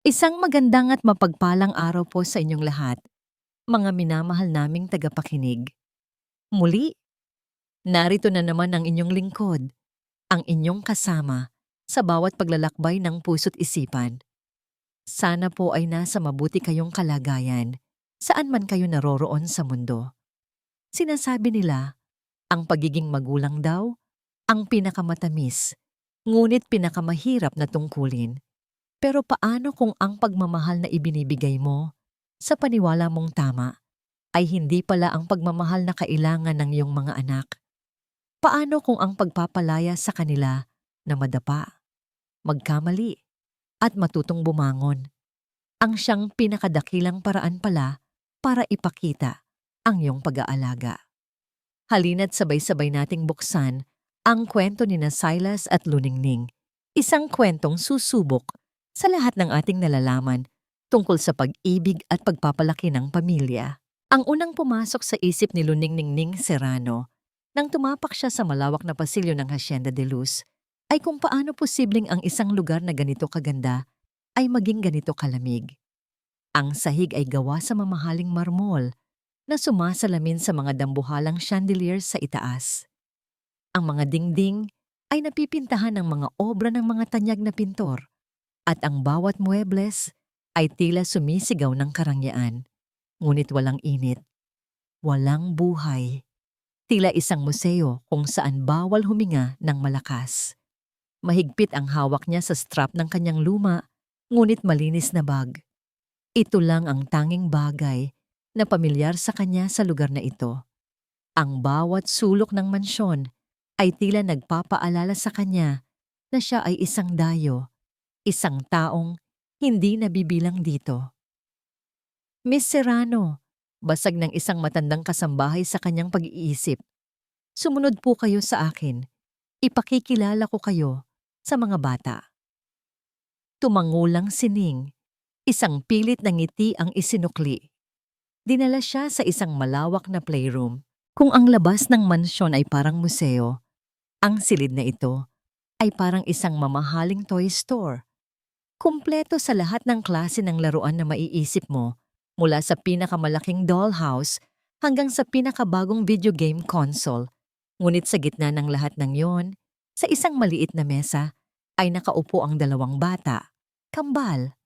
Isang magandang at mapagpalang araw po sa inyong lahat, mga minamahal naming tagapakinig. Muli, narito na naman ang inyong lingkod, ang inyong kasama sa bawat paglalakbay ng puso't isipan. Sana po ay nasa mabuti kayong kalagayan, saan man kayo naroroon sa mundo. Sinasabi nila, ang pagiging magulang daw, ang pinakamatamis, ngunit pinakamahirap na tungkulin. Pero paano kung ang pagmamahal na ibinibigay mo sa paniwala mong tama ay hindi pala ang pagmamahal na kailangan ng iyong mga anak? Paano kung ang pagpapalaya sa kanila na madapa, magkamali, at matutong bumangon ang siyang pinakadakilang paraan pala para ipakita ang iyong pag-aalaga? Halina't sabay-sabay nating buksan ang kwento ni na Silas at Luningning, isang kwentong susubok sa lahat ng ating nalalaman tungkol sa pag-ibig at pagpapalaki ng pamilya. Ang unang pumasok sa isip ni Luningning Serrano nang tumapak siya sa malawak na pasilyo ng Hacienda de Luz ay kung paano posibleng ang isang lugar na ganito kaganda ay maging ganito kalamig. Ang sahig ay gawa sa mamahaling marmol na sumasalamin sa mga dambuhalang chandeliers sa itaas. Ang mga dingding ay napipintahan ng mga obra ng mga tanyag na pintor at ang bawat muebles ay tila sumisigaw ng karangyaan. Ngunit walang init, walang buhay. Tila isang museo kung saan bawal huminga ng malakas. Mahigpit ang hawak niya sa strap ng kanyang luma, ngunit malinis na bag. Ito lang ang tanging bagay na pamilyar sa kanya sa lugar na ito. Ang bawat sulok ng mansyon ay tila nagpapaalala sa kanya na siya ay isang dayo, isang taong hindi nabibilang dito. Miss Serrano, basag ng isang matandang kasambahay sa kanyang pag-iisip. Sumunod po kayo sa akin. Ipakikilala ko kayo sa mga bata. Tumangulang sining, isang pilit na ngiti ang isinukli. Dinala siya sa isang malawak na playroom. Kung ang labas ng mansyon ay parang museo, ang silid na ito ay parang isang mamahaling toy store. Kumpleto sa lahat ng klase ng laruan na maiisip mo, mula sa pinakamalaking dollhouse hanggang sa pinakabagong video game console. Ngunit sa gitna ng lahat ng yon, sa isang maliit na mesa, ay nakaupo ang dalawang bata, kambal,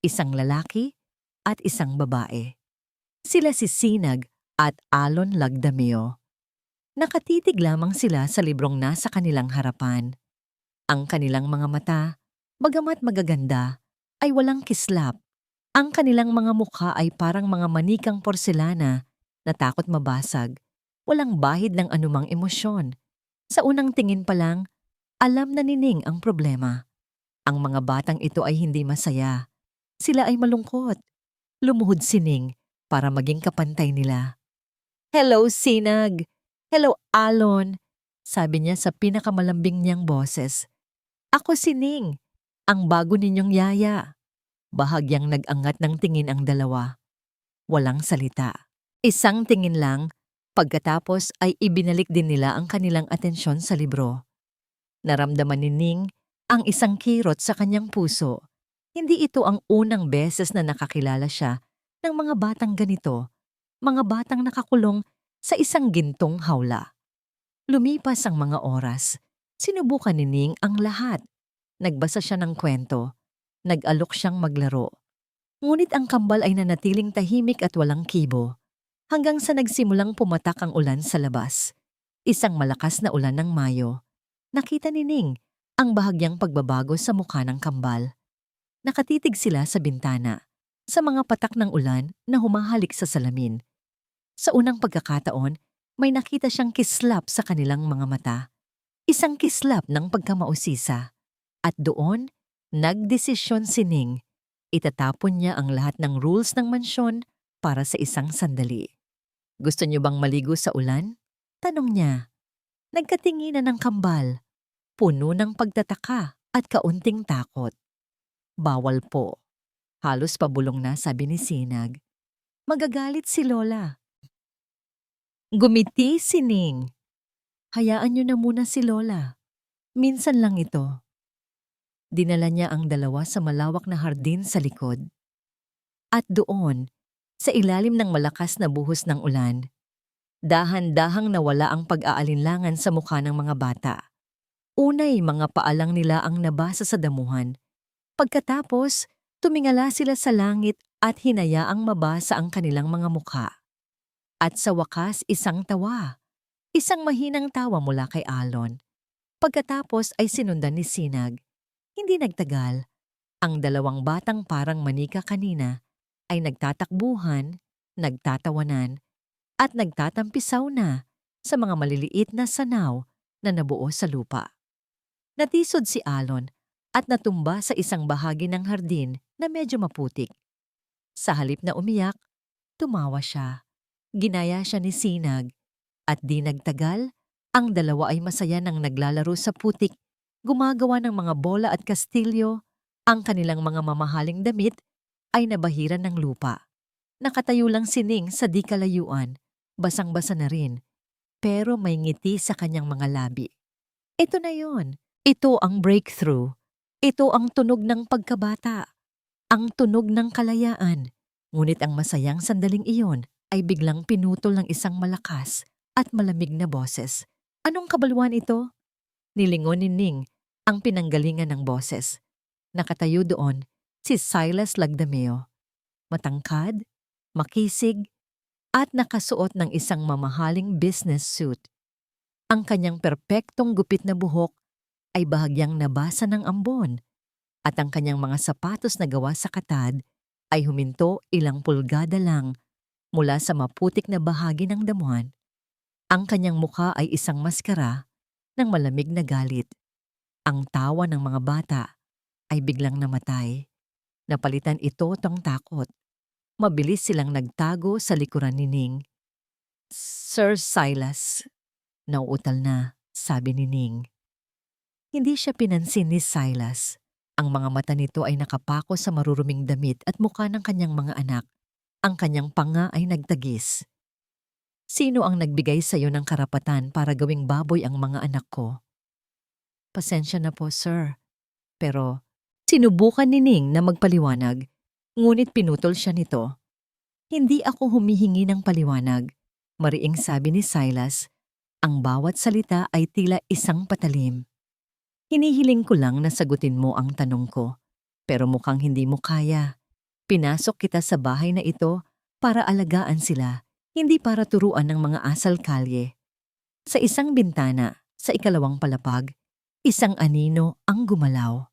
isang lalaki at isang babae. Sila si Sinag at Alon Lagdameo. Nakatitig lamang sila sa librong nasa kanilang harapan. Ang kanilang mga mata, bagamat magaganda, ay walang kislap. Ang kanilang mga mukha ay parang mga manikang porselana na takot mabasag, walang bahid ng anumang emosyon. Sa unang tingin pa lang, alam na ni Ning ang problema. Ang mga batang ito ay hindi masaya. Sila ay malungkot. Lumuhod si Ning para maging kapantay nila. "Hello, Sinag! Hello, Alon!" sabi niya sa pinakamalambing niyang boses. "Ako si Ning, ang bago ninyong yaya." Bahagyang nag-angat ng tingin ang dalawa. Walang salita. Isang tingin lang, pagkatapos ay ibinalik din nila ang kanilang atensyon sa libro. Naramdaman ni Ning ang isang kirot sa kanyang puso. Hindi ito ang unang beses na nakakilala siya ng mga batang ganito, mga batang nakakulong sa isang gintong hawla. Lumipas ang mga oras. Sinubukan ni Ning ang lahat. Nagbasa siya ng kwento. Nag-alok siyang maglaro. Ngunit ang kambal ay nanatiling tahimik at walang kibo. Hanggang sa nagsimulang pumatak ang ulan sa labas. Isang malakas na ulan ng Mayo. Nakita ni Ning ang bahagyang pagbabago sa mukha ng kambal. Nakatitig sila sa bintana, sa mga patak ng ulan na humahalik sa salamin. Sa unang pagkakataon, may nakita siyang kislap sa kanilang mga mata. Isang kislap ng pagkamausisa. At doon, nagdesisyon si Ning. Itatapon niya ang lahat ng rules ng mansyon para sa isang sandali. "Gusto niyo bang maligo sa ulan?" tanong niya. Nagkatinginan ng kambal, puno ng pagtataka at kaunting takot. "Bawal po." Halos pabulong na sabi ni Sinag. "Magagalit si Lola." Gumiti si Ning. "Hayaan niyo na muna si Lola. Minsan lang ito." Dinala niya ang dalawa sa malawak na hardin sa likod. At doon, sa ilalim ng malakas na buhos ng ulan, dahan-dahang nawala ang pag-aalinlangan sa mukha ng mga bata. Unay mga paalang nila ang nabasa sa damuhan. Pagkatapos, tumingala sila sa langit at hinayaang mabasa ang kanilang mga mukha. At sa wakas, isang tawa. Isang mahinang tawa mula kay Alon. Pagkatapos ay sinundan ni Sinag. Hindi nagtagal, ang dalawang batang parang manika kanina ay nagtatakbuhan, nagtatawanan, at nagtatampisaw na sa mga maliliit na sanaw na nabuo sa lupa. Natisod si Alon at natumba sa isang bahagi ng hardin na medyo maputik. Sa halip na umiyak, tumawa siya. Ginaya siya ni Sinag at di nagtagal, ang dalawa ay masaya nang naglalaro sa putik, gumagawa ng mga bola at kastilyo. Ang kanilang mga mamahaling damit ay nabahiran ng lupa. Nakatayo lang si Ning sa di kalayuan, basang-basa na rin, pero may ngiti sa kanyang mga labi. Ito na yon. Ito ang breakthrough. Ito ang tunog ng pagkabata. Ang tunog ng kalayaan. Ngunit ang masayang sandaling iyon ay biglang pinutol ng isang malakas at malamig na boses. Anong kabaluan ito? Nilingon ni Ning ang pinanggalingan ng boses. Nakatayo doon si Silas Lagdameo. Matangkad, makisig, at nakasuot ng isang mamahaling business suit. Ang kanyang perpektong gupit na buhok ay bahagyang nabasa ng ambon at ang kanyang mga sapatos na gawa sa katad ay huminto ilang pulgada lang mula sa maputik na bahagi ng damuhan. Ang kanyang mukha ay isang maskara ng malamig na galit. Ang tawa ng mga bata ay biglang namatay. Napalitan ito ng takot. Mabilis silang nagtago sa likuran ni Ning. Sir Silas, nauutal na, sabi ni Ning. Hindi siya pinansin ni Silas. Ang mga mata nito ay nakapako sa maruruming damit at mukha ng kanyang mga anak. Ang kanyang panga ay nagtagis. Sino ang nagbigay sa iyo ng karapatan para gawing baboy ang mga anak ko? Pasensya na po, sir. Pero sinubukan ni Ning na magpaliwanag, ngunit pinutol siya nito. Hindi ako humihingi ng paliwanag, mariing sabi ni Silas. Ang bawat salita ay tila isang patalim. Hinihiling ko lang na sagutin mo ang tanong ko, pero mukhang hindi mo kaya. Pinasok kita sa bahay na ito para alagaan sila, hindi para turuan ng mga asal kalye. Sa isang bintana, sa ikalawang palapag, isang anino ang gumalaw.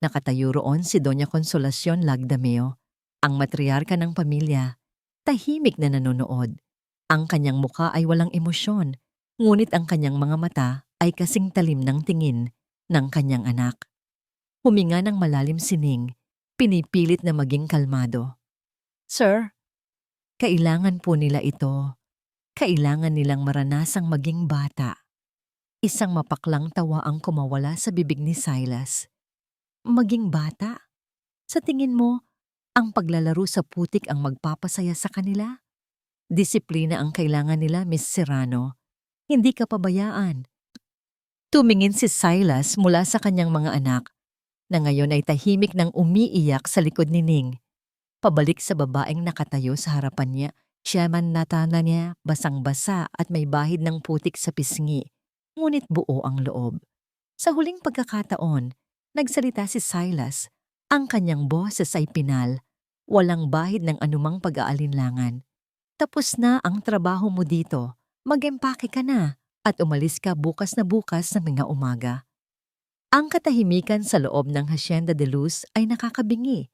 Nakatayo roon si Doña Consolacion Lagdameo, ang matriarka ng pamilya, tahimik na nanonood. Ang kanyang mukha ay walang emosyon, ngunit ang kanyang mga mata ay kasing talim ng tingin ng kanyang anak. Huminga ng malalim si Ning, pinipilit na maging kalmado. Sir, kailangan po nila ito. Kailangan nilang maranasang maging bata. Isang mapaklang tawa ang kumawala sa bibig ni Silas. Maging bata? Sa tingin mo, ang paglalaro sa putik ang magpapasaya sa kanila? Disiplina ang kailangan nila, Miss Serrano. Hindi ka pabayaan. Tumingin si Silas mula sa kanyang mga anak, na ngayon ay tahimik nang umiiyak sa likod ni Ning. Pabalik sa babaeng nakatayo sa harapan niya, siya man natana niya, basang-basa at may bahid ng putik sa pisngi, ngunit buo ang loob. Sa huling pagkakataon, nagsalita si Silas. Ang kanyang boses ay pinal, walang bahid ng anumang pag-aalinlangan. Tapos na ang trabaho mo dito, mag-empake ka na at umalis ka bukas na mga umaga. Ang katahimikan sa loob ng Hacienda de Luz ay nakakabingi.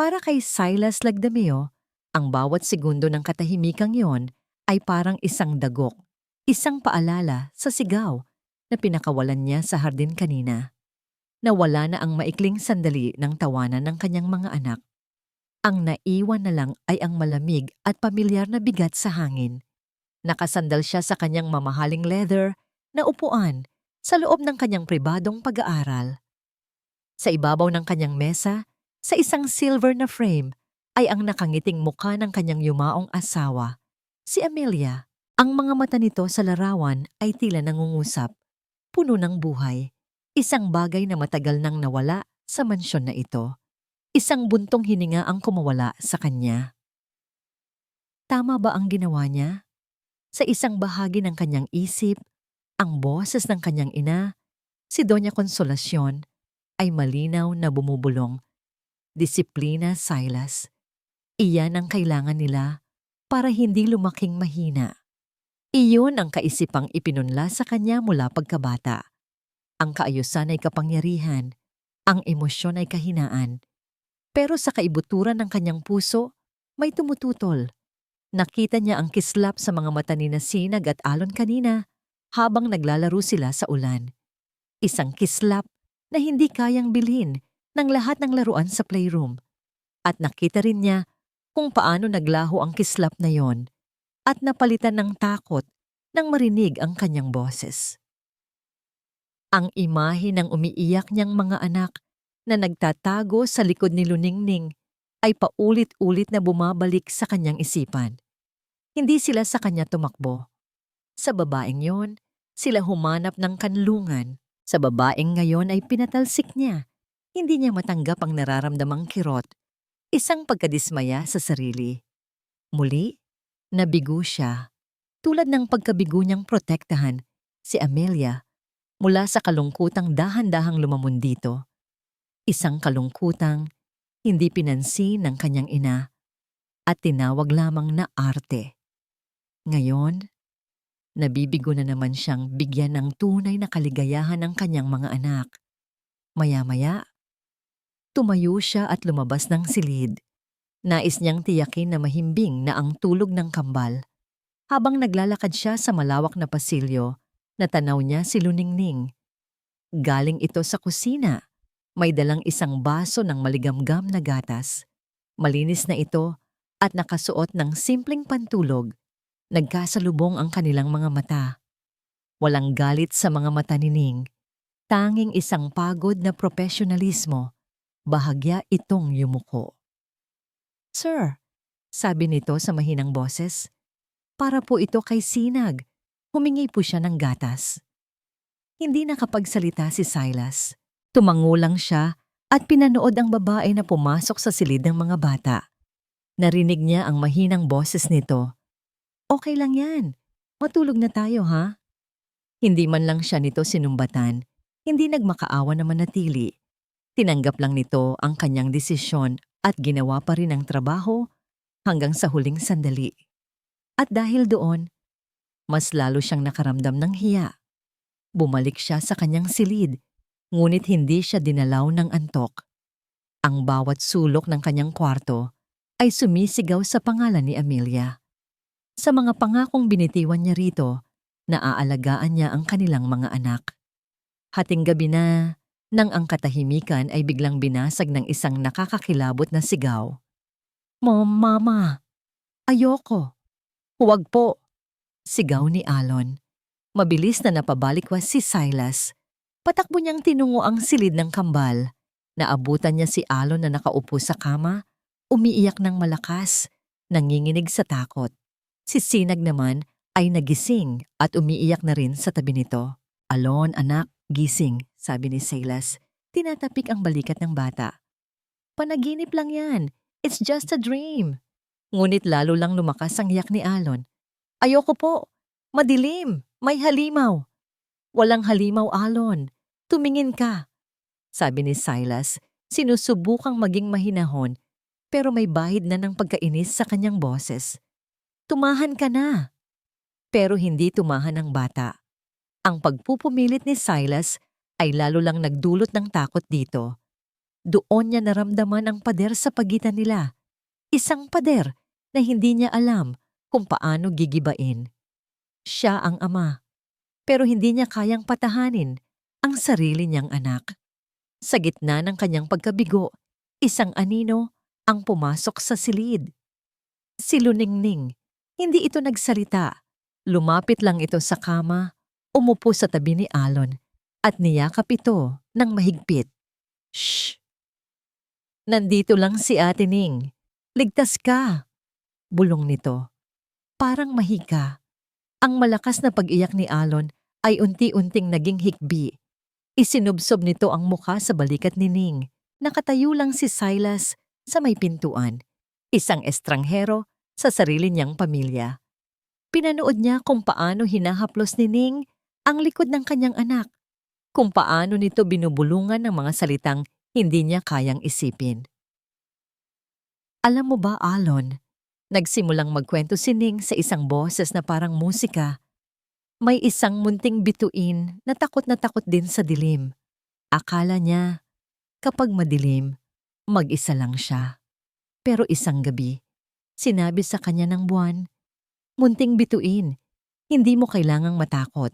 Para kay Silas Lagdameo, ang bawat segundo ng katahimikang yon ay parang isang dagok, isang paalala sa sigaw na pinakawalan niya sa hardin kanina. Nawala na ang maikling sandali ng tawanan ng kanyang mga anak. Ang naiwan na lang ay ang malamig at pamilyar na bigat sa hangin. Nakasandal siya sa kanyang mamahaling leather na upuan sa loob ng kanyang pribadong pag-aaral. Sa ibabaw ng kanyang mesa, sa isang silver na frame, ay ang nakangiting mukha ng kanyang yumaong asawa, si Amelia. Ang mga mata nito sa larawan ay tila nangungusap, puno ng buhay, isang bagay na matagal nang nawala Sa mansyon na ito, isang buntong hininga ang kumawala sa kanya. Tama ba ang ginawa niya? Sa isang bahagi ng kanyang isip, ang boses ng kanyang ina, si Doña Consolacion, ay malinaw na bumubulong. Disiplina, Silas. Iyan ang kailangan nila para hindi lumaking mahina. Iyon ang kaisipang ipinunla sa kanya mula pagkabata. Ang kaayusan ay kapangyarihan, ang emosyon ay kahinaan. Pero sa kaibuturan ng kanyang puso, may tumututol. Nakita niya ang kislap sa mga mata ni Sinag at Alon kanina habang naglalaro sila sa ulan. Isang kislap na hindi kayang bilhin ng lahat ng laruan sa playroom. At nakita rin niya kung paano naglaho ang kislap na yon at napalitan ng takot nang marinig ang kanyang boses. Ang imahe ng umiiyak niyang mga anak na nagtatago sa likod ni Luningning ay paulit-ulit na bumabalik sa kanyang isipan. Hindi sila sa kanya tumakbo. Sa babaeng yon, sila humanap ng kanlungan. Sa babaeng ngayon ay pinatalsik niya. Hindi niya matanggap ang nararamdamang kirot, isang pagkadismaya sa sarili. Muli, nabigo siya. Tulad ng pagkabigo niyang protektahan si Amelia mula sa kalungkutang dahan-dahang lumamon dito. Isang kalungkutang hindi pinansin ng kanyang ina at tinawag lamang na arte. Ngayon, nabibigo na naman siyang bigyan ng tunay na kaligayahan ng kanyang mga anak. Maya-maya, tumayo siya at lumabas ng silid. Nais niyang tiyakin na mahimbing na ang tulog ng kambal. Habang naglalakad siya sa malawak na pasilyo, natanaw niya si Luningning. Galing ito sa kusina. May dalang isang baso ng maligamgam na gatas. Malinis na ito at nakasuot ng simpleng pantulog. Nagkasalubong ang kanilang mga mata. Walang galit sa mga mata ni Ning. Tanging isang pagod na profesionalismo. Bahagya itong yumuko. "Sir," sabi nito sa mahinang boses, "para po ito kay Sinag." Humingi po siya ng gatas. Hindi nakapagsalita si Silas. Tumango lang siya at pinanood ang babae na pumasok sa silid ng mga bata. Narinig niya ang mahinang boses nito. "Okay lang yan. Matulog na tayo, ha?" Hindi man lang siya nito sinumbatan. Hindi nagmakaawa na manatili. Tinanggap lang nito ang kanyang desisyon at ginawa pa rin ang trabaho hanggang sa huling sandali. At dahil doon, mas lalo siyang nakaramdam ng hiya. Bumalik siya sa kanyang silid, ngunit hindi siya dinalaw ng antok. Ang bawat sulok ng kanyang kwarto ay sumisigaw sa pangalan ni Amelia. Sa mga pangakong binitiwan niya rito, naaalagaan niya ang kanilang mga anak. Hating gabi na, nang ang katahimikan ay biglang binasag ng isang nakakakilabot na sigaw. Mama, ayoko." "Huwag po," sigaw ni Alon. Mabilis na napabalikwas si Silas. Patakbo niyang tinungo ang silid ng kambal. Naabutan niya si Alon na nakaupo sa kama, umiiyak ng malakas, nanginginig sa takot. Si Sinag naman ay nagising at umiiyak na rin sa tabi nito. "Alon, anak, gising," sabi ni Silas. Tinatapik ang balikat ng bata. "Panaginip lang yan. It's just a dream." Ngunit lalo lang lumakas ang iyak ni Alon. "Ayoko po. Madilim. May halimaw." "Walang halimaw, Alon. Tumingin ka," sabi ni Silas. Sinusubukang maging mahinahon pero may bahid na ng pagkainis sa kanyang boses. "Tumahan ka na." Pero hindi tumahan ang bata. Ang pagpupumilit ni Silas ay lalo lang nagdulot ng takot dito. Doon niya naramdaman ang pader sa pagitan nila. Isang pader na hindi niya alam kung paano gigibain. Siya ang ama, pero hindi niya kayang patahanin ang sarili niyang anak. Sa gitna ng kanyang pagkabigo, isang anino ang pumasok sa silid. Si Luningning. Hindi ito nagsalita. Lumapit lang ito sa kama, umupo sa tabi ni Alon at niyakap ito ng mahigpit. "Shh! Nandito lang si Ate Ning. Ligtas ka!" bulong nito. Parang mahika. Ang malakas na pag-iyak ni Alon ay unti-unting naging hikbi. Isinubsob nito ang mukha sa balikat ni Ning. Nakatayo lang si Silas sa may pintuan, isang estranghero sa sarili niyang pamilya. Pinanood niya kung paano hinahaplos ni Ning ang likod ng kanyang anak, kung paano nito binubulungan ng mga salitang hindi niya kayang isipin. Alam mo ba, Alon, nagsimulang magkwento si Ning sa isang boses na parang musika. May isang munting bituin na takot din sa dilim. Akala niya, kapag madilim, mag-isa lang siya. Pero isang gabi, sinabi sa kanya ng buwan, "Munting bituin, hindi mo kailangang matakot.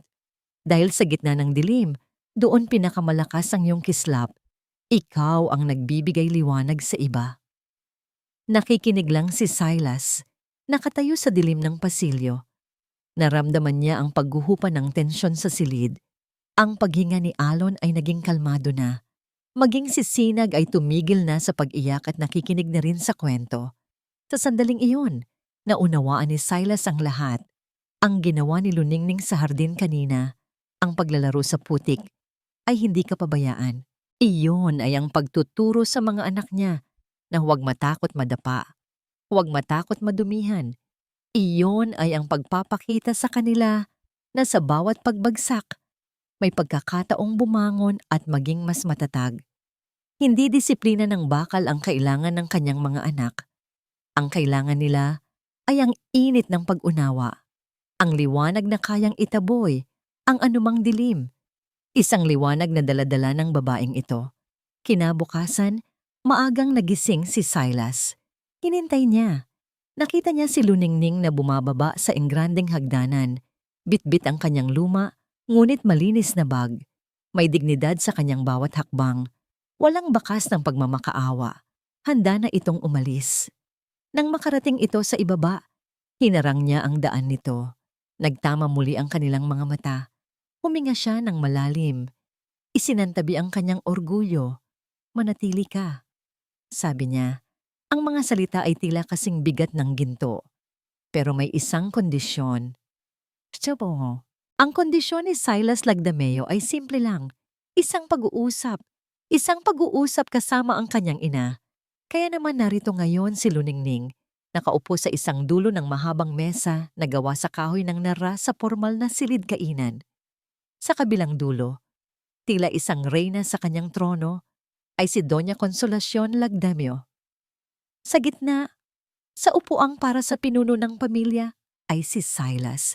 Dahil sa gitna ng dilim, doon pinakamalakas ang iyong kislap. Ikaw ang nagbibigay liwanag sa iba." Nakikinig lang si Silas, nakatayo sa dilim ng pasilyo. Naramdaman niya ang pagguhupa ng tensyon sa silid. Ang paghinga ni Alon ay naging kalmado na. Maging si Sinag ay tumigil na sa pag-iyak at nakikinig na rin sa kwento. Sa sandaling iyon, naunawaan ni Silas ang lahat. Ang ginawa ni Luningning sa hardin kanina, ang paglalaro sa putik, ay hindi kapabayaan. Iyon ay ang pagtuturo sa mga anak niya na huwag matakot madapa, huwag matakot madumihan. Iyon ay ang pagpapakita sa kanila na sa bawat pagbagsak, may pagkakataong bumangon at maging mas matatag. Hindi disiplina ng bakal ang kailangan ng kanyang mga anak. Ang kailangan nila ay ang init ng pag-unawa, ang liwanag na kayang itaboy, ang anumang dilim. Isang liwanag na daladala ng babaeng ito. Kinabukasan, maagang nagising si Silas. Hinintay niya. Nakita niya si Luningning na bumababa sa engrandeng hagdanan. Bitbit ang kanyang luma, ngunit malinis na bag. May dignidad sa kanyang bawat hakbang. Walang bakas ng pagmamakaawa. Handa na itong umalis. Nang makarating ito sa ibaba, hinarang niya ang daan nito. Nagtama muli ang kanilang mga mata. Huminga siya ng malalim. Isinantabi ang kanyang orgulyo. "Manatili ka," sabi niya. Ang mga salita ay tila kasing bigat ng ginto. Pero may isang kondisyon. Tsabo. Ang kondisyon ni Silas Lagdameo ay simple lang. Isang pag-uusap. Isang pag-uusap kasama ang kanyang ina. Kaya naman narito ngayon si Luningning, nakaupo sa isang dulo ng mahabang mesa na gawa sa kahoy ng nara sa formal na silid kainan. Sa kabilang dulo, tila isang reyna sa kanyang trono, ay si Doña Consolacion Lagdameo. Sa gitna, sa upuang para sa pinuno ng pamilya, ay si Silas.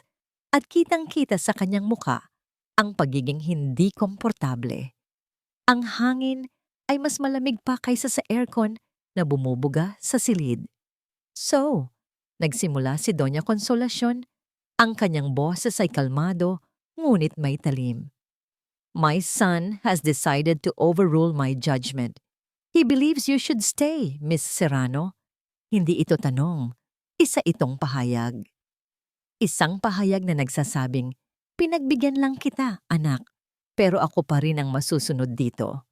At kitang-kita sa kanyang muka ang pagiging hindi komportable. Ang hangin ay mas malamig pa kaysa sa aircon na bumubuga sa silid. "So," nagsimula si Doña Consolacion, ang kanyang boses ay kalmado ngunit may talim. "My son has decided to overrule my judgment. He believes you should stay, Miss Serrano." Hindi ito tanong, isa itong pahayag. Isang pahayag na nagsasabing, "Pinagbigyan lang kita, anak, pero ako pa rin ang masusunod dito."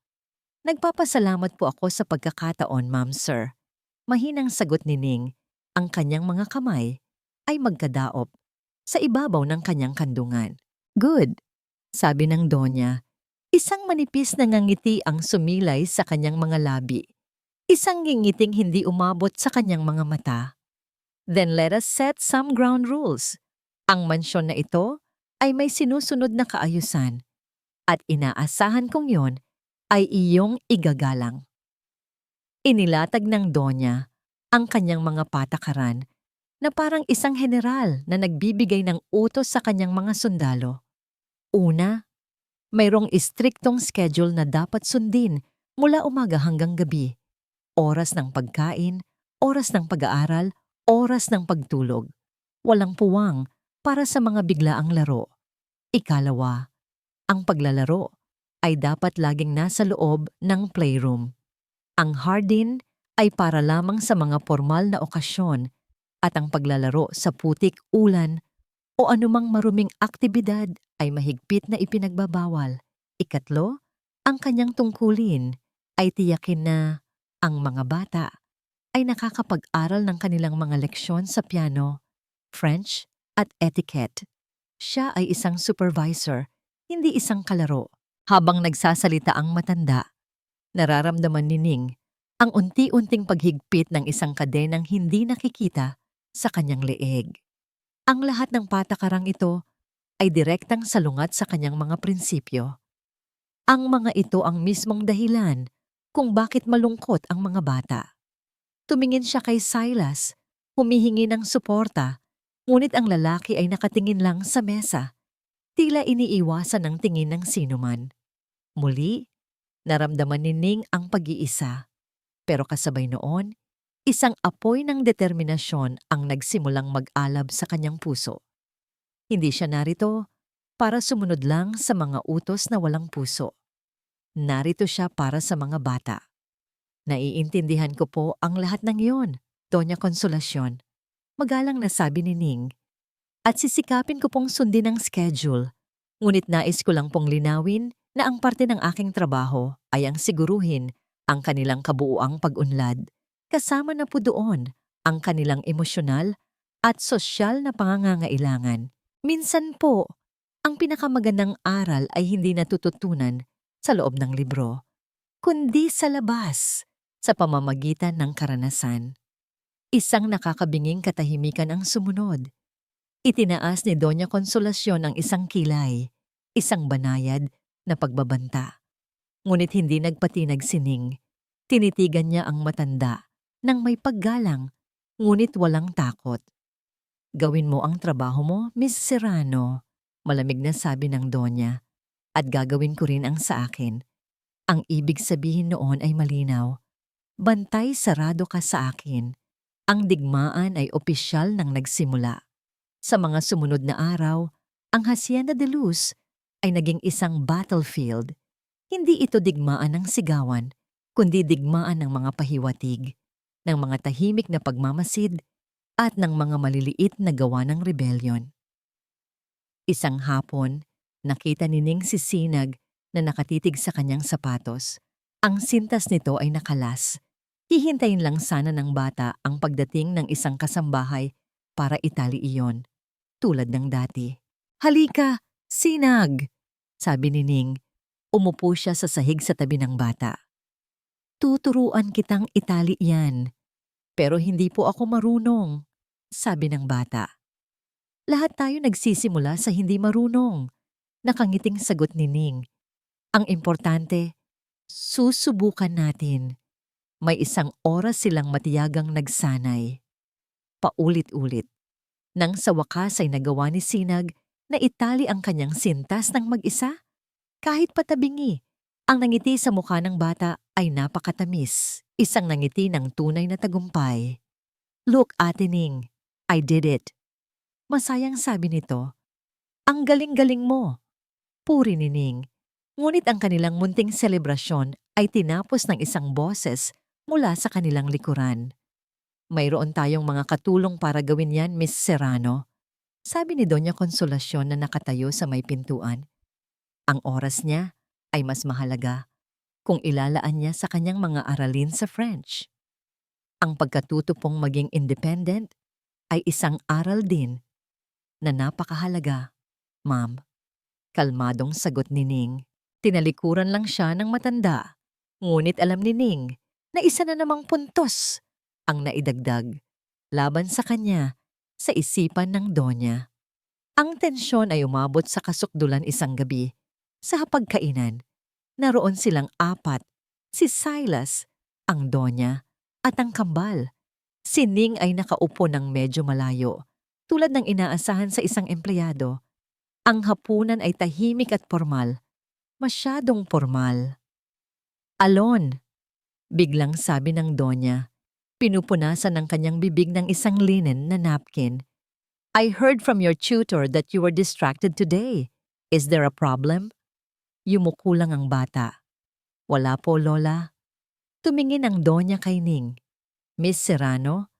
"Nagpapasalamat po ako sa pagkakataon, ma'am sir." Mahinang sagot ni Ning, ang kanyang mga kamay ay magkadaop sa ibabaw ng kanyang kandungan. "Good," sabi ng Donya. Isang manipis na ngangiti ang sumilay sa kanyang mga labi. Isang ngingiting hindi umabot sa kanyang mga mata. "Then let us set some ground rules. Ang mansyon na ito ay may sinusunod na kaayusan at inaasahan kong yon ay iyong igagalang." Inilatag ng Donya ang kanyang mga patakaran na parang isang general na nagbibigay ng utos sa kanyang mga sundalo. Una, mayroong istriktong schedule na dapat sundin mula umaga hanggang gabi. Oras ng pagkain, oras ng pag-aaral, oras ng pagtulog. Walang puwang para sa mga biglaang laro. Ikalawa, ang paglalaro ay dapat laging nasa loob ng playroom. Ang hardin ay para lamang sa mga formal na okasyon at ang paglalaro sa putik, ulan o anumang maruming aktibidad ay mahigpit na ipinagbabawal. Ikatlo, ang kanyang tungkulin ay tiyakin na ang mga bata ay nakakapag-aral ng kanilang mga leksyon sa piano, French at etiquette. Siya ay isang supervisor, hindi isang kalaro. Habang nagsasalita ang matanda, Nararamdaman ni Ning ang unti-unting paghigpit ng isang kadenang hindi nakikita sa kanyang leeg. Ang lahat ng patakarang ito ay direktang salungat sa kanyang mga prinsipyo. Ang mga ito ang mismong dahilan kung bakit malungkot ang mga bata. Tumingin siya kay Silas, humihingi ng suporta, ngunit ang lalaki ay nakatingin lang sa mesa. Tila iniiwasan ang tingin ng sinuman. Muli, naramdaman ni Ning ang pag-iisa. Pero kasabay noon, isang apoy ng determinasyon ang nagsimulang mag-alab sa kanyang puso. Hindi siya narito para sumunod lang sa mga utos na walang puso. Narito siya para sa mga bata. Naiintindihan ko po ang lahat ng iyon, Doña Consolacion. Magalang na sabi ni Ning. At sisikapin ko pong sundin ang schedule. Ngunit nais ko lang pong linawin na ang parte ng aking trabaho ay ang siguruhin ang kanilang kabuuang pag-unlad. Kasama na po doon ang kanilang emosyonal at sosyal na pangangailangan. Minsan po, ang pinakamagandang aral ay hindi natututunan sa loob ng libro, kundi sa labas, sa pamamagitan ng karanasan. Isang nakakabinging katahimikan ang sumunod. Itinaas ni Doña Consolacion ang isang kilay, isang banayad na pagbabanta. Ngunit hindi nagpatinag si Ning. Tinitigan niya ang matanda nang may paggalang, ngunit walang takot. Gawin mo ang trabaho mo, Miss Serrano, malamig na sabi ng Donya, at gagawin ko rin ang sa akin. Ang ibig sabihin noon ay malinaw. Bantay sarado ka sa akin. Ang digmaan ay opisyal nang nagsimula. Sa mga sumunod na araw, ang Hacienda de Luz ay naging isang battlefield. Hindi ito digmaan ng sigawan, kundi digmaan ng mga pahiwatig, ng mga tahimik na pagmamasid, at ng mga maliliit na gawa ng rebellion. Isang hapon, nakita ni Ning si Sinag na nakatitig sa kanyang sapatos. Ang sintas nito ay nakalas. Hihintayin lang sana ng bata ang pagdating ng isang kasambahay para itali iyon, tulad ng dati. Halika, Sinag! Sabi ni Ning. Umupo siya sa sahig sa tabi ng bata. Tuturuan kitang itali yan. Pero hindi po ako marunong, sabi ng bata. Lahat tayo nagsisimula sa hindi marunong. Nakangiting sagot ni Ning. Ang importante, susubukan natin. May isang oras silang matiyagang nagsanay. Paulit-ulit. Nang sa wakas ay nagawa ni Sinag na itali ang kanyang sintas ng mag-isa, kahit patabingi, ang nangiti sa mukha ng bata ay napakatamis, isang nangiti ng tunay na tagumpay. Look, Ate Ning, I did it. Masayang sabi nito, ang galing-galing mo. Puri ni Ning. Ngunit ang kanilang munting selebrasyon ay tinapos ng isang boses mula sa kanilang likuran. Mayroon tayong mga katulong para gawin yan, Miss Serrano. Sabi ni Doña Consolacion na nakatayo sa may pintuan. Ang oras niya ay mas mahalaga kung ilalaan niya sa kanyang mga aralin sa French. Ang pagkatuto pong maging independent ay isang aral din na napakahalaga, Ma'am. Kalmadong sagot ni Ning. Tinalikuran lang siya ng matanda. Ngunit alam ni Ning na isa na namang puntos ang naidagdag laban sa kanya sa isipan ng Donya. Ang tensyon ay umabot sa kasukdulan isang gabi. Sa hapagkainan, naroon silang apat, si Silas, ang Donya, at ang kambal. Si Ning ay nakaupo ng medyo malayo, tulad ng inaasahan sa isang empleyado. Ang hapunan ay tahimik at formal, masyadong formal. Alon, biglang sabi ng Donya, pinupunasan ng kanyang bibig ng isang linen na napkin. I heard from your tutor that you were distracted today. Is there a problem? Yumuko lang ang bata. Wala po, Lola. Tumingin ang Donya kay Ning. Miss Serrano,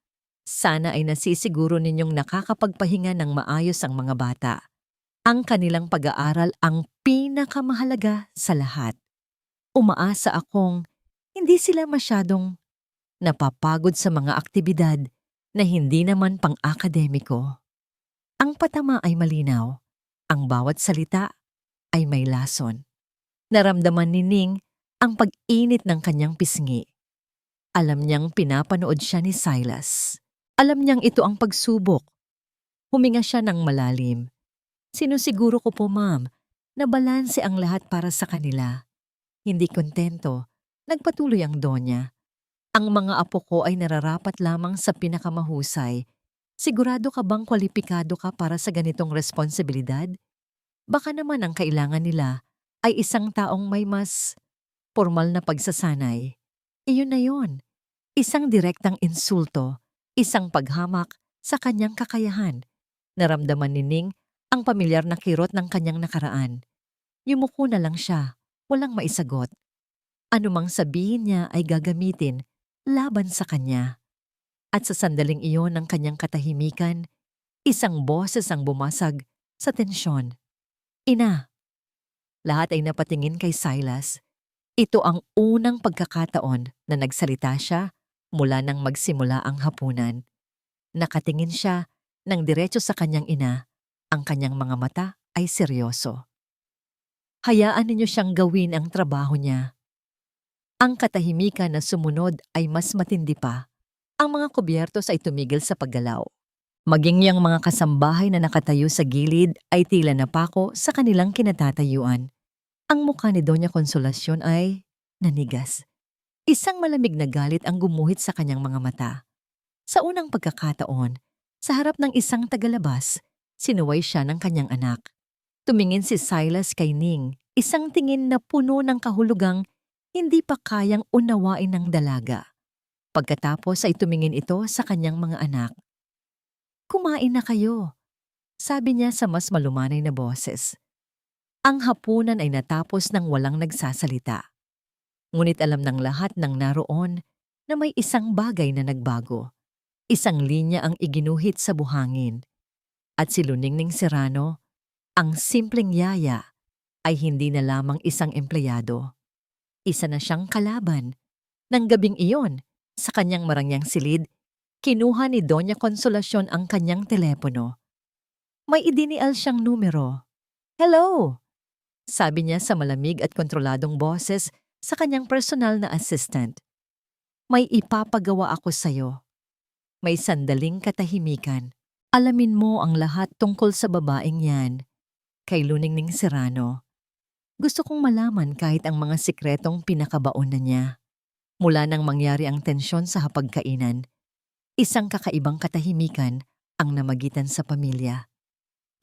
sana ay nasisiguro ninyong nakakapagpahinga ng maayos ang mga bata. Ang kanilang pag-aaral ang pinakamahalaga sa lahat. Umaasa akong hindi sila masyadong napapagod sa mga aktibidad na hindi naman pang-akademiko. Ang patama ay malinaw. Ang bawat salita ay may lason. Naramdaman ni Ning ang pag-init ng kanyang pisngi. Alam niyang pinapanood siya ni Silas. Alam niyang ito ang pagsubok. Huminga siya ng malalim. Sinusiguro ko po, ma'am, na balanse ang lahat para sa kanila. Hindi kontento, nagpatuloy ang Donya. Ang mga apo ko ay nararapat lamang sa pinakamahusay. Sigurado ka bang kwalipikado ka para sa ganitong responsibilidad? Baka naman ang kailangan nila ay isang taong may mas formal na pagsasanay. Iyon na yon. Isang direktang insulto, isang paghamak sa kanyang kakayahan. Naramdaman ni Ning ang pamilyar na kirot ng kanyang nakaraan. Yumuko na lang siya, walang maisagot. Anumang sabihin niya ay gagamitin laban sa kanya. At sa sandaling iyon ng kanyang katahimikan, isang boses ang bumasag sa tensyon. Ina. Lahat ay napatingin kay Silas. Ito ang unang pagkakataon na nagsalita siya mula nang magsimula ang hapunan. Nakatingin siya ng diretso sa kanyang ina. Ang kanyang mga mata ay seryoso. Hayaan ninyo siyang gawin ang trabaho niya. Ang katahimikan na sumunod ay mas matindi pa. Ang mga kubyertos ay tumigil sa paggalaw. Maging yang mga kasambahay na nakatayo sa gilid ay tila napako sa kanilang kinatatayuan. Ang mukha ni Doña Consolacion ay nanigas. Isang malamig na galit ang gumuhit sa kanyang mga mata. Sa unang pagkakataon, sa harap ng isang tagalabas, sinuway siya ng kanyang anak. Tumingin si Silas kay Ning, isang tingin na puno ng kahulugang hindi pa kayang unawain ng dalaga. Pagkatapos ay tumingin ito sa kanyang mga anak. Kumain na kayo, sabi niya sa mas malumanay na boses. Ang hapunan ay natapos nang walang nagsasalita. Ngunit alam ng lahat ng naroon na may isang bagay na nagbago. Isang linya ang iginuhit sa buhangin. At si Luningning Serrano, ang simpleng yaya, ay hindi na lamang isang empleyado. Isa na siyang kalaban. Nang gabing iyon, sa kanyang marangyang silid, kinuha ni Doña Consolacion ang kanyang telepono. May idinial siyang numero. Hello! Sabi niya sa malamig at kontroladong boses sa kanyang personal na assistant. May ipapagawa ako sa'yo. May sandaling katahimikan. Alamin mo ang lahat tungkol sa babaeng yan. Kay Luningning Serrano. Gusto kong malaman kahit ang mga sikretong pinakabaon na niya. Mula nang mangyari ang tensyon sa hapagkainan, isang kakaibang katahimikan ang namagitan sa pamilya.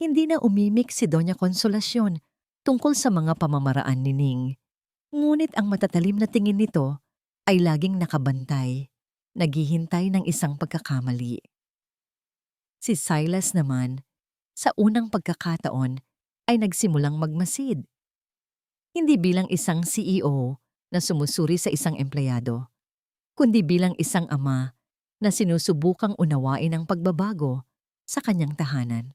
Hindi na umimik si Doña Consolacion tungkol sa mga pamamaraan ni Ning. Ngunit ang matatalim na tingin nito ay laging nakabantay, naghihintay ng isang pagkakamali. Si Silas naman, sa unang pagkakataon, ay nagsimulang magmasid. Hindi bilang isang CEO na sumusuri sa isang empleyado, kundi bilang isang ama na sinusubukang unawain ang pagbabago sa kanyang tahanan.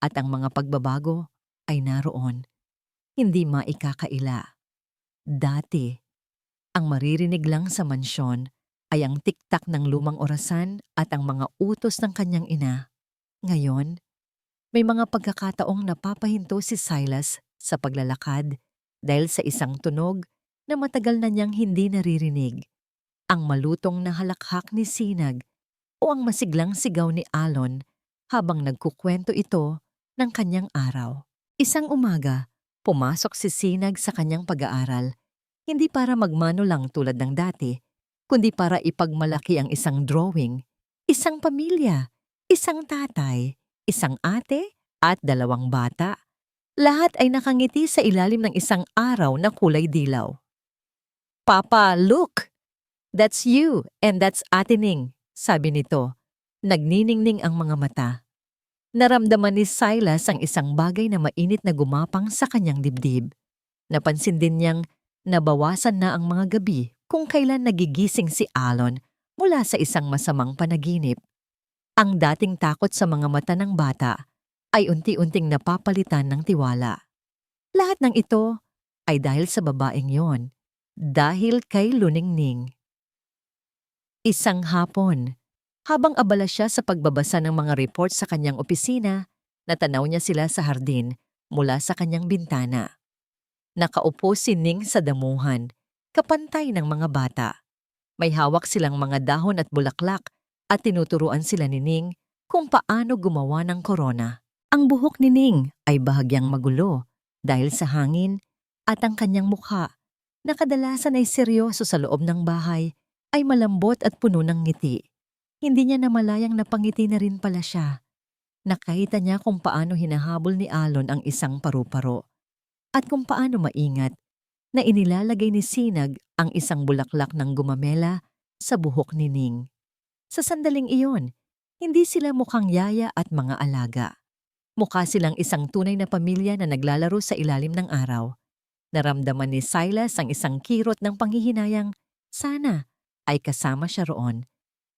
At ang mga pagbabago ay naroon, hindi maikakaila. Dati, ang maririnig lang sa mansyon ay ang tiktak ng lumang orasan at ang mga utos ng kanyang ina. Ngayon, may mga pagkakataong napapahinto si Silas sa paglalakad dahil sa isang tunog na matagal na niyang hindi naririnig. Ang malutong na halakhak ni Sinag o ang masiglang sigaw ni Alon habang nagkukwento ito ng kanyang araw. Isang umaga, pumasok si Sinag sa kanyang pag-aaral, hindi para magmano lang tulad ng dati, kundi para ipagmalaki ang isang drawing, isang pamilya, isang tatay, isang ate at 2 bata. Lahat ay nakangiti sa ilalim ng isang araw na kulay dilaw. Papa, look! That's you and that's Ate Ning, sabi nito. Nagniningning ang mga mata. Naramdaman ni Silas ang isang bagay na mainit na gumapang sa kanyang dibdib. Napansin din niyang nabawasan na ang mga gabi kung kailan nagigising si Alon mula sa isang masamang panaginip. Ang dating takot sa mga mata ng bata ay unti-unting napapalitan ng tiwala. Lahat ng ito ay dahil sa babaeng yon, dahil kay Luningning. Isang hapon, habang abala siya sa pagbabasa ng mga report sa kanyang opisina, natanaw niya sila sa hardin mula sa kanyang bintana. Nakaupo si Ning sa damuhan, kapantay ng mga bata. May hawak silang mga dahon at bulaklak at tinuturuan sila ni Ning kung paano gumawa ng korona. Ang buhok ni Ning ay bahagyang magulo dahil sa hangin at ang kanyang mukha na kadalasan ay seryoso sa loob ng bahay ay malambot at puno ng ngiti. Hindi niya namalayang napangiti na rin pala siya. Nakita niya kung paano hinahabol ni Alon ang isang paru-paro at kung paano maingat na inilalagay ni Sinag ang isang bulaklak ng gumamela sa buhok ni Ning. Sa sandaling iyon, hindi sila mukhang yaya at mga alaga. Mukha silang isang tunay na pamilya na naglalaro sa ilalim ng araw. Naramdaman ni Silas ang isang kirot ng panghihinayang, sana ay kasama siya roon.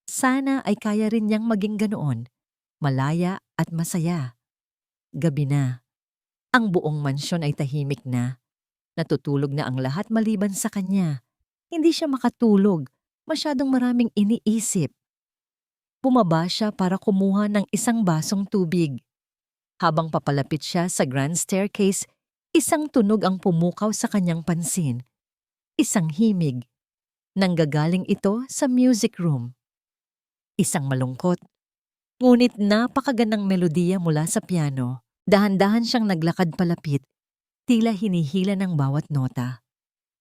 Sana ay kaya rin niyang maging ganoon, malaya at masaya. Gabi na. Ang buong mansyon ay tahimik na. Natutulog na ang lahat maliban sa kanya. Hindi siya makatulog, masyadong maraming iniisip. Bumaba siya para kumuha ng isang basong tubig. Habang papalapit siya sa grand staircase, isang tunog ang pumukaw sa kanyang pansin. Isang himig. Nanggagaling ito sa music room. Isang malungkot, ngunit napakagandang melodiya mula sa piano. Dahan-dahan siyang naglakad palapit, tila hinihila ng bawat nota.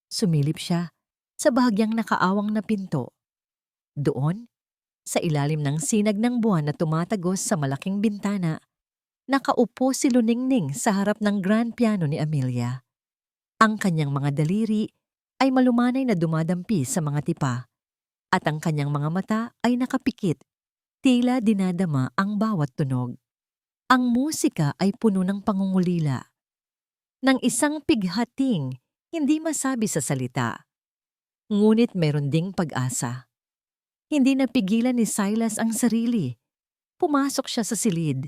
Sumilip siya sa bahagyang nakaawang na pinto. Doon, sa ilalim ng sinag ng buwan na tumatagos sa malaking bintana, nakaupo si Luningning sa harap ng grand piano ni Amelia. Ang kanyang mga daliri ay malumanay na dumadampi sa mga tipa, at ang kanyang mga mata ay nakapikit, tila dinadama ang bawat tunog. Ang musika ay puno ng pangungulila, ng isang pighating hindi masabi sa salita. Ngunit meron ding pag-asa. Hindi napigilan ni Silas ang sarili. Pumasok siya sa silid.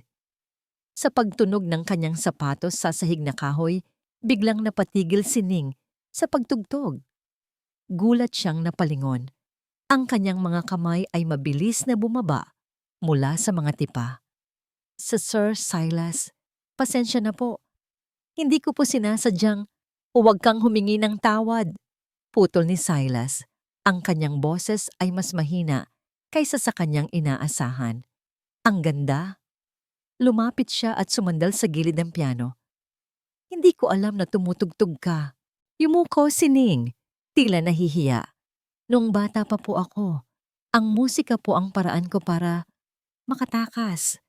Sa pagtunog ng kanyang sapatos sa sahig na kahoy, biglang napatigil si Ning sa pagtugtog. Gulat siyang napalingon. Ang kanyang mga kamay ay mabilis na bumaba mula sa mga tipa. Sir Silas, pasensya na po. Hindi ko po sinasadyang, huwag kang humingi ng tawad. Putol ni Silas. Ang kanyang boses ay mas mahina kaysa sa kanyang inaasahan. Ang ganda. Lumapit siya at sumandal sa gilid ng piano. Hindi ko alam na tumutugtog ka. Yumuko si Ning, tila nahihiya. Noong bata pa po ako, ang musika po ang paraan ko para makatakas.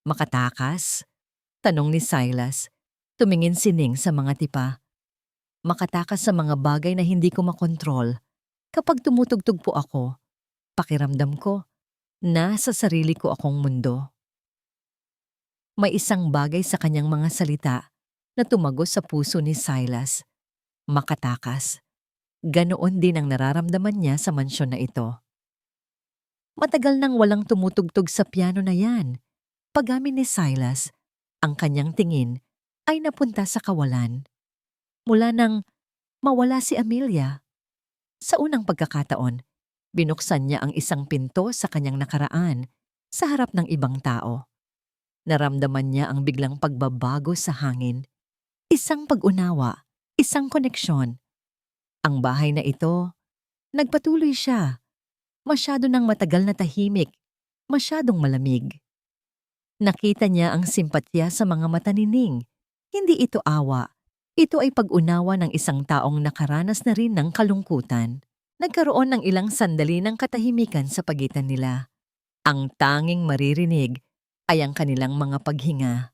Makatakas? Tanong ni Silas. Tumingin si Ning sa mga tipa. Makatakas sa mga bagay na hindi ko makontrol. Kapag tumutugtog po ako, pakiramdam ko, nasa sarili ko akong mundo. May isang bagay sa kanyang mga salita na tumagos sa puso ni Silas. Makatakas. Ganoon din ang nararamdaman niya sa mansyon na ito. Matagal nang walang tumutugtog sa piano na yan. Pag-amin ni Silas, ang kanyang tingin ay napunta sa kawalan. Mula nang mawala si Amelia. Sa unang pagkakataon, binuksan niya ang isang pinto sa kanyang nakaraan sa harap ng ibang tao. Naramdaman niya ang biglang pagbabago sa hangin. Isang pag-unawa, isang koneksyon. Ang bahay na ito, nagpatuloy siya. Masyado nang matagal na tahimik, masyadong malamig. Nakita niya ang simpatya sa mga mata ni Ning. Hindi ito awa. Ito ay pag-unawa ng isang taong nakaranas na rin ng kalungkutan. Nagkaroon ng ilang sandali ng katahimikan sa pagitan nila. Ang tanging maririnig ay ang kanilang mga paghinga.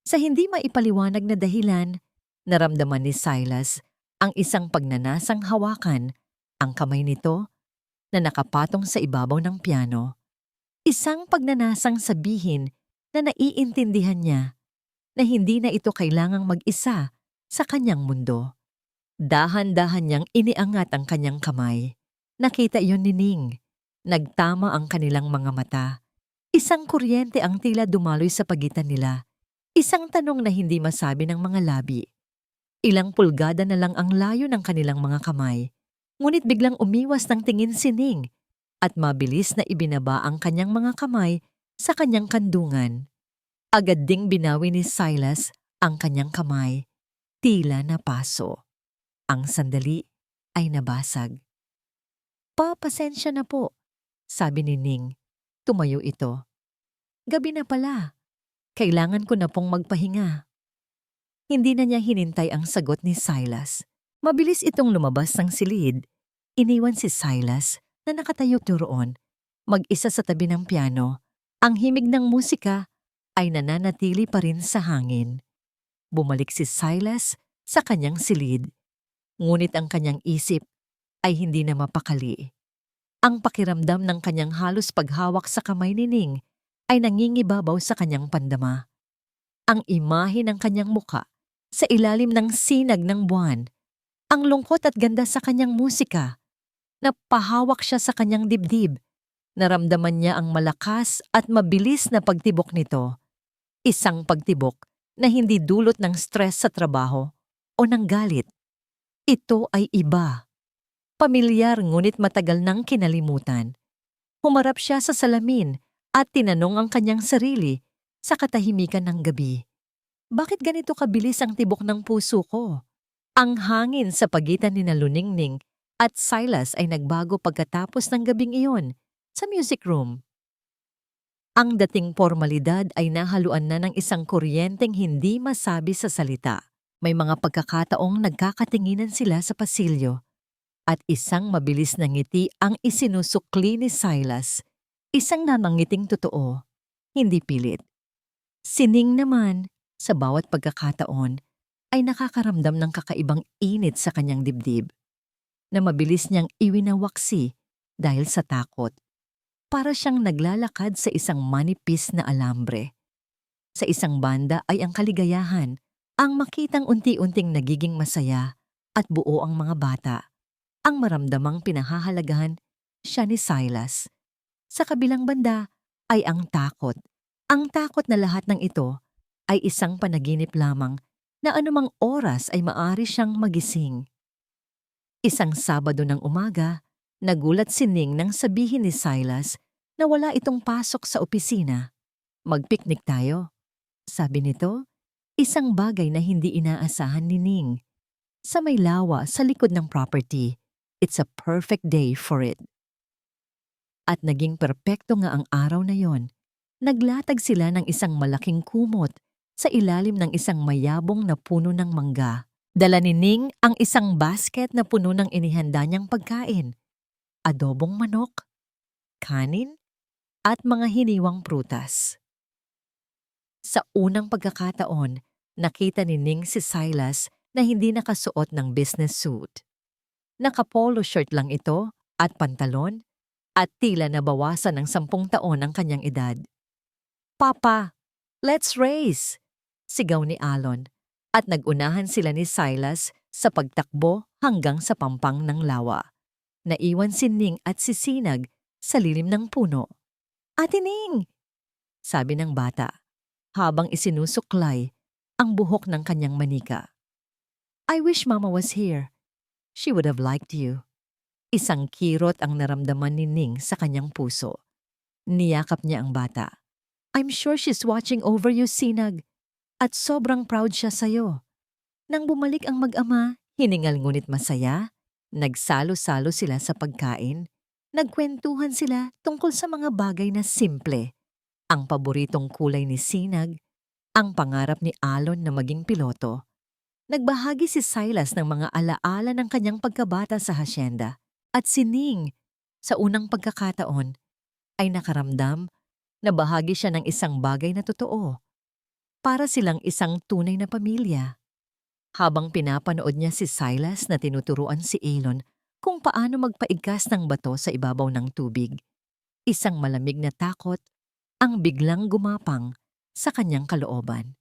Sa hindi maipaliwanag na dahilan, naramdaman ni Silas ang isang pagnanasang hawakan ang kamay nito na nakapatong sa ibabaw ng piano. Isang pagnanasang sabihin na naiintindihan niya na hindi na ito kailangang mag-isa sa kanyang mundo. Dahan-dahan niyang iniangat ang kanyang kamay. Nakita iyon ni Ning. Nagtama ang kanilang mga mata. Isang kuryente ang tila dumaloy sa pagitan nila. Isang tanong na hindi masabi ng mga labi. Ilang pulgada na lang ang layo ng kanilang mga kamay. Ngunit biglang umiwas ng tingin si Ning at mabilis na ibinaba ang kanyang mga kamay sa kanyang kandungan. Agad ding binawi ni Silas ang kanyang kamay. Tila napaso. Ang sandali, ay nabasag. Pasensya na po, sabi ni Ning. Tumayo ito. Gabi na pala. Kailangan ko na pong magpahinga. Hindi na niya hinintay ang sagot ni Silas. Mabilis itong lumabas ng silid. Iniwan si Silas na nakatayo roon, mag-isa sa tabi ng piano. Ang himig ng musika ay nananatili pa rin sa hangin. Bumalik si Silas sa kanyang silid, ngunit ang kanyang isip ay hindi na mapakali. Ang pakiramdam ng kanyang halos paghawak sa kamay ni Ning ay nangingibabaw sa kanyang pandama. Ang imahe ng kanyang muka sa ilalim ng sinag ng buwan, ang lungkot at ganda sa kanyang musika. Napahawak siya sa kanyang dibdib. Naramdaman niya ang malakas at mabilis na pagtibok nito. Isang pagtibok na hindi dulot ng stress sa trabaho o ng galit. Ito ay iba. Pamilyar ngunit matagal nang kinalimutan. Humarap siya sa salamin at tinanong ang kanyang sarili sa katahimikan ng gabi. Bakit ganito kabilis ang tibok ng puso ko? Ang hangin sa pagitan ni Luningning at Silas ay nagbago pagkatapos ng gabing iyon sa music room. Ang dating formalidad ay nahaluan na ng isang kuryenteng hindi masabi sa salita. May mga pagkakataong nagkakatinginan sila sa pasilyo at isang mabilis na ngiti ang isinusukli ni Silas. Isang nanangiting totoo, hindi pilit. Si Ning naman, sa bawat pagkakataon, ay nakakaramdam ng kakaibang init sa kanyang dibdib na mabilis niyang iwinawaksi dahil sa takot. Para siyang naglalakad sa isang manipis na alambre. Sa isang banda ay ang kaligayahan, ang makitang unti-unting nagiging masaya at buo ang mga bata. Ang maramdamang pinahahalagahan siya ni Silas. Sa kabilang banda ay ang takot. Ang takot na lahat ng ito ay isang panaginip lamang na anumang oras ay maaari siyang magising. Isang Sabado ng umaga, nagulat si Ning nang sabihin ni Silas na wala itong pasok sa opisina. Mag-picnic tayo, sabi nito, isang bagay na hindi inaasahan ni Ning. Sa may lawa sa likod ng property, it's a perfect day for it. At naging perpekto nga ang araw na yon. Naglatag sila ng isang malaking kumot sa ilalim ng isang mayabong na puno ng mangga. Dala ni Ning ang isang basket na puno ng inihanda niyang pagkain. Adobong manok, kanin, at mga hiniwang prutas. Sa unang pagkakataon, nakita ni Ning si Silas na hindi nakasuot ng business suit. Naka-polo shirt lang ito at pantalon at tila nabawasan ng 10 taon ang kanyang edad. "Papa, let's race!" sigaw ni Alon at nagunahan sila ni Silas sa pagtakbo hanggang sa pampang ng lawa. Naiwan si Ning at si Sinag sa lilim ng puno. "Ate Ning!" sabi ng bata habang isinusuklay ang buhok ng kanyang manika. "I wish Mama was here. She would have liked you." Isang kirot ang naramdaman ni Ning sa kanyang puso. Niyakap niya ang bata. "I'm sure she's watching over you, Sinag. At sobrang proud siya sa'yo." Nang bumalik ang mag-ama, hiningal ngunit masaya, nagsalo-salo sila sa pagkain, nagkwentuhan sila tungkol sa mga bagay na simple. Ang paboritong kulay ni Sinag, ang pangarap ni Alon na maging piloto. Nagbahagi si Silas ng mga alaala ng kanyang pagkabata sa hasyenda. At si Ning, sa unang pagkakataon, ay nakaramdam na bahagi siya ng isang bagay na totoo. Para silang isang tunay na pamilya. Habang pinapanood niya si Silas na tinuturuan si Alon kung paano magpaigkas ng bato sa ibabaw ng tubig, isang malamig na takot ang biglang gumapang sa kanyang kalooban.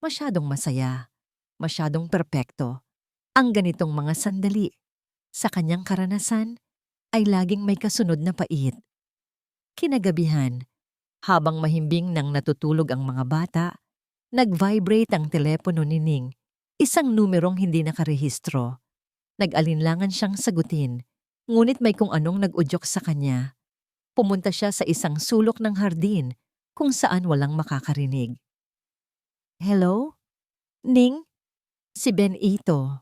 Masyadong masaya, masyadong perpekto. Ang ganitong mga sandali sa kanyang karanasan ay laging may kasunod na pait. Kinagabihan, habang mahimbing nang natutulog ang mga bata, nag-vibrate ang telepono ni Ning, isang numerong hindi nakarehistro. Nag-alinlangan siyang sagutin, ngunit may kung anong nag-udyok sa kanya. Pumunta siya sa isang sulok ng hardin kung saan walang makakarinig. "Hello? Ning? Si Ben ito."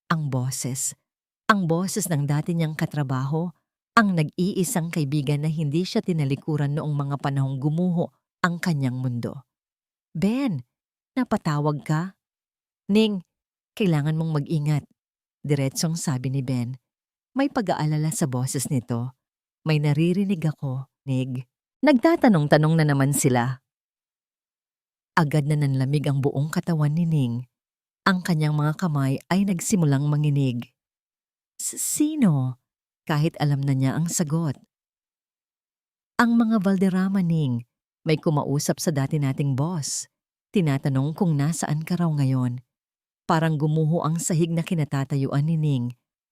Ang boses. Ang boses ng dati niyang katrabaho, ang nag-iisang kaibigan na hindi siya tinalikuran noong mga panahong gumuho ang kanyang mundo. Ben, napatawag ka? Ning, kailangan mong mag-ingat. Diretsong sabi ni Ben. May pag-aalala sa boses nito. May naririnig ako, Nig. Nagtatanong-tanong na naman sila. Agad na nanlamig ang buong katawan ni Ning. Ang kanyang mga kamay ay nagsimulang manginig. Sino? Kahit alam na niya ang sagot. Ang mga Valderrama, Ning. May kumausap sa dati nating boss. Tinatanong kung nasaan ka raw ngayon. Parang gumuho ang sahig na kinatatayuan ni Ning.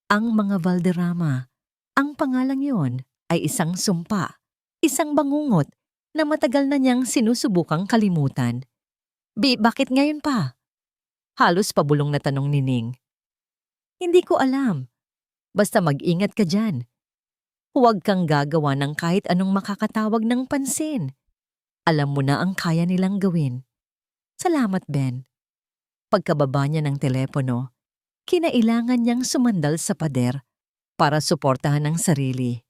Ang mga Valderrama. Ang pangalang yon ay isang sumpa. Isang bangungot na matagal na niyang sinusubukang kalimutan. Bakit ngayon pa? Halos pabulong na tanong ni Ning. Hindi ko alam. Basta mag-ingat ka dyan. Huwag kang gagawa ng kahit anong makakatawag ng pansin. Alam mo na ang kaya nilang gawin. Salamat, Ben. Pagkababa niya ng telepono, kinailangan niyang sumandal sa pader para suportahan ang sarili.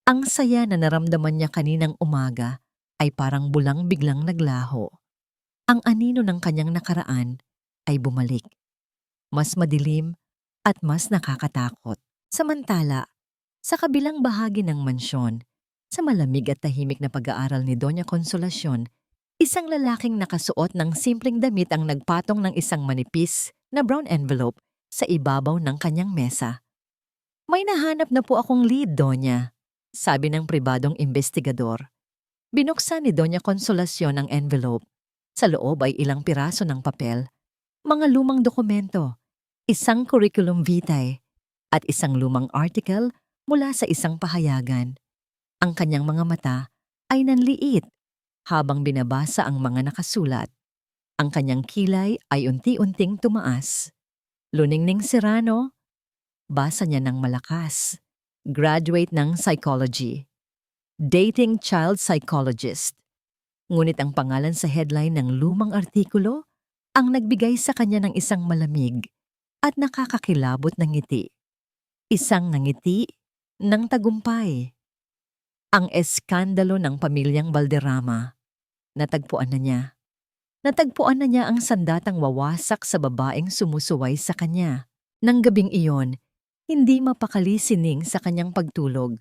Ang saya na naramdaman niya kaninang umaga ay parang bulang biglang naglaho. Ang anino ng kanyang nakaraan ay bumalik. Mas madilim at mas nakakatakot. Samantala, sa kabilang bahagi ng mansyon, sa malamig at tahimik na pag-aaral ni Doña Consolacion, isang lalaking nakasuot ng simpleng damit ang nagpatong ng isang manipis na brown envelope sa ibabaw ng kanyang mesa. May nahanap na po akong lead, Doña, sabi ng pribadong investigador. Binuksan ni Doña Consolacion ang envelope. Sa loob ay ilang piraso ng papel, mga lumang dokumento, isang curriculum vitae, at isang lumang article mula sa isang pahayagan. Ang kanyang mga mata ay nanliit habang binabasa ang mga nakasulat. Ang kanyang kilay ay unti-unting tumaas. Luningning Serrano, basa niya ng malakas. Graduate ng psychology. Dating child psychologist. Ngunit ang pangalan sa headline ng lumang artikulo ang nagbigay sa kanya ng isang malamig at nakakakilabot na ngiti. Isang ngiti ng tagumpay. Ang eskandalo ng pamilyang Valderrama. Natagpuan na niya. Natagpuan na niya ang sandatang wawasak sa babaeng sumusuway sa kanya. Nang gabing iyon, hindi mapakali si Ning sa kanyang pagtulog.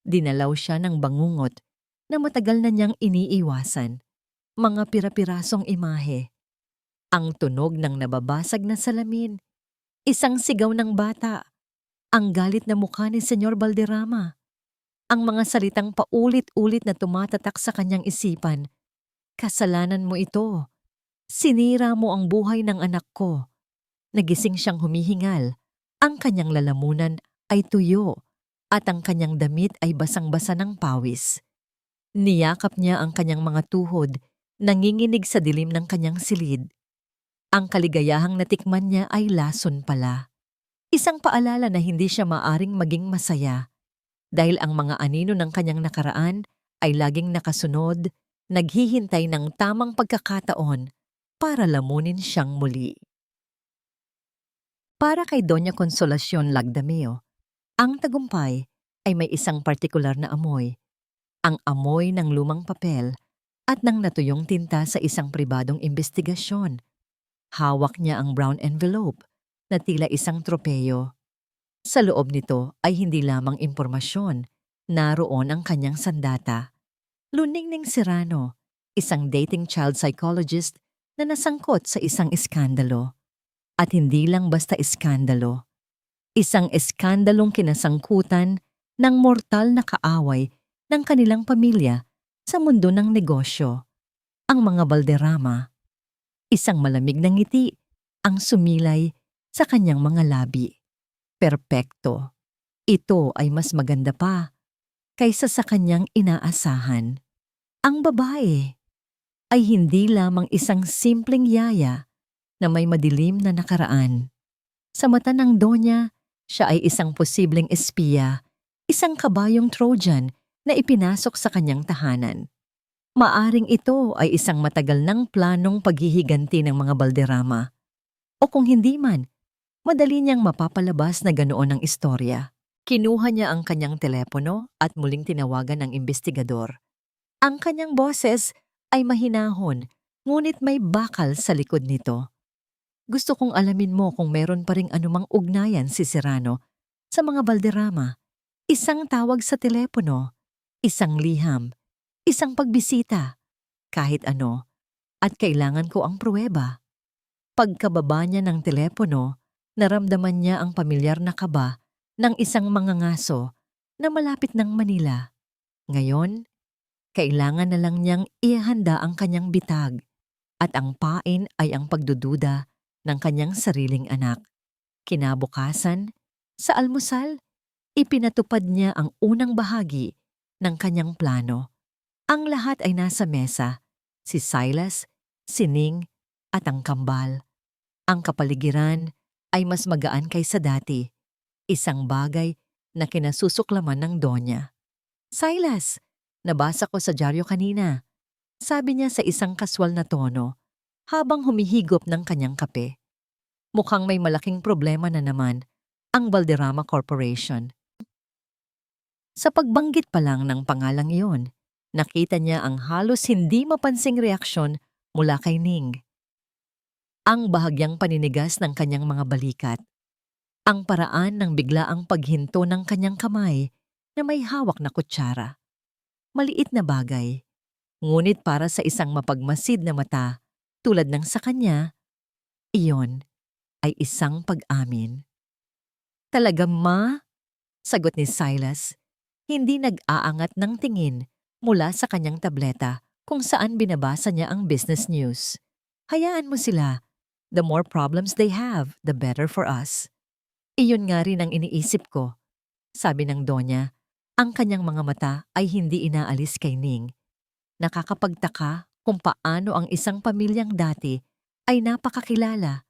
Dinalaw siya ng bangungot na matagal na niyang iniiwasan. Mga pira-pirasong imahe. Ang tunog ng nababasag na salamin. Isang sigaw ng bata. Ang galit na mukha ni Senyor Valderrama. Ang mga salitang paulit-ulit na tumatatak sa kanyang isipan. Kasalanan mo ito. Sinira mo ang buhay ng anak ko. Nagising siyang humihingal. Ang kanyang lalamunan ay tuyo at ang kanyang damit ay basang-basa ng pawis. Niyakap niya ang kanyang mga tuhod, nanginginig sa dilim ng kanyang silid. Ang kaligayahang natikman niya ay lason pala. Isang paalala na hindi siya maaring maging masaya dahil ang mga anino ng kanyang nakaraan ay laging nakasunod, naghihintay ng tamang pagkakataon para lamunin siyang muli. Para kay Doña Consolacion Lagdameo, ang tagumpay ay may isang partikular na amoy, ang amoy ng lumang papel at ng natuyong tinta sa isang pribadong investigasyon. Hawak niya ang brown envelope na tila isang tropeyo. Sa loob nito ay hindi lamang impormasyon, naroon ang kanyang sandata. Luningning Serrano, isang dating child psychologist na nasangkot sa isang iskandalo. At hindi lang basta iskandalo. Isang iskandalong kinasangkutan ng mortal na kaaway ng kanilang pamilya sa mundo ng negosyo. Ang mga Valderrama. Isang malamig na ngiti ang sumilay sa kanyang mga labi. Perpekto. Ito ay mas maganda pa kaysa sa kanyang inaasahan. Ang babae ay hindi lamang isang simpleng yaya na may madilim na nakaraan. Sa mata ng Donya, siya ay isang posibleng espiya, isang kabayong Trojan na ipinasok sa kanyang tahanan. Maaring ito ay isang matagal ng planong paghihiganti ng mga Valderrama. O kung hindi man, Madali niyang mapapalabas na ganoon ang istorya. Kinuha niya ang kanyang telepono at muling tinawagan ang investigador. Ang kanyang boses ay mahinahon, ngunit may bakal sa likod nito. Gusto kong alamin mo kung meron pa ring anumang ugnayan si Serrano sa mga Valderrama. Isang tawag sa telepono, isang liham, isang pagbisita, kahit ano, at kailangan ko ang pruweba. Pagkababa niya ng telepono, naramdaman niya ang pamilyar na kaba ng isang mangangaso na malapit ng Manila. Ngayon, kailangan na lang niyang ihanda ang kanyang bitag at ang pain ay ang pagdududa ng kanyang sariling anak. Kinabukasan, sa almusal, ipinatupad niya ang unang bahagi ng kanyang plano. Ang lahat ay nasa mesa, si Silas, si Ning, at ang kambal. Ang kapaligiran ay mas magaan kaysa dati, isang bagay na kinasusuklaman ng Donya. Silas, nabasa ko sa dyaryo kanina, sabi niya sa isang kaswal na tono habang humihigop ng kanyang kape. Mukhang may malaking problema na naman ang Valderrama Corporation. Sa pagbanggit pa lang ng pangalang iyon, nakita niya ang halos hindi mapansing reaksyon mula kay Ning. Ang bahagyang paninigas ng kanyang mga balikat, ang paraan ng biglaang paghinto ng kanyang kamay na may hawak na kutsara. Maliit na bagay, ngunit para sa isang mapagmasid na mata tulad ng sa kanya, iyon ay isang pag-amin. Talaga, ma? Sagot ni Silas, hindi nag-aangat ng tingin mula sa kanyang tableta kung saan binabasa niya ang business news. Hayaan mo sila. The more problems they have, the better for us. Iyon nga rin ang iniisip ko, sabi ng Donya. Ang kanyang mga mata ay hindi inaalis kay Ning. Nakakapagtaka kung paano ang isang pamilyang dati ay napakakilala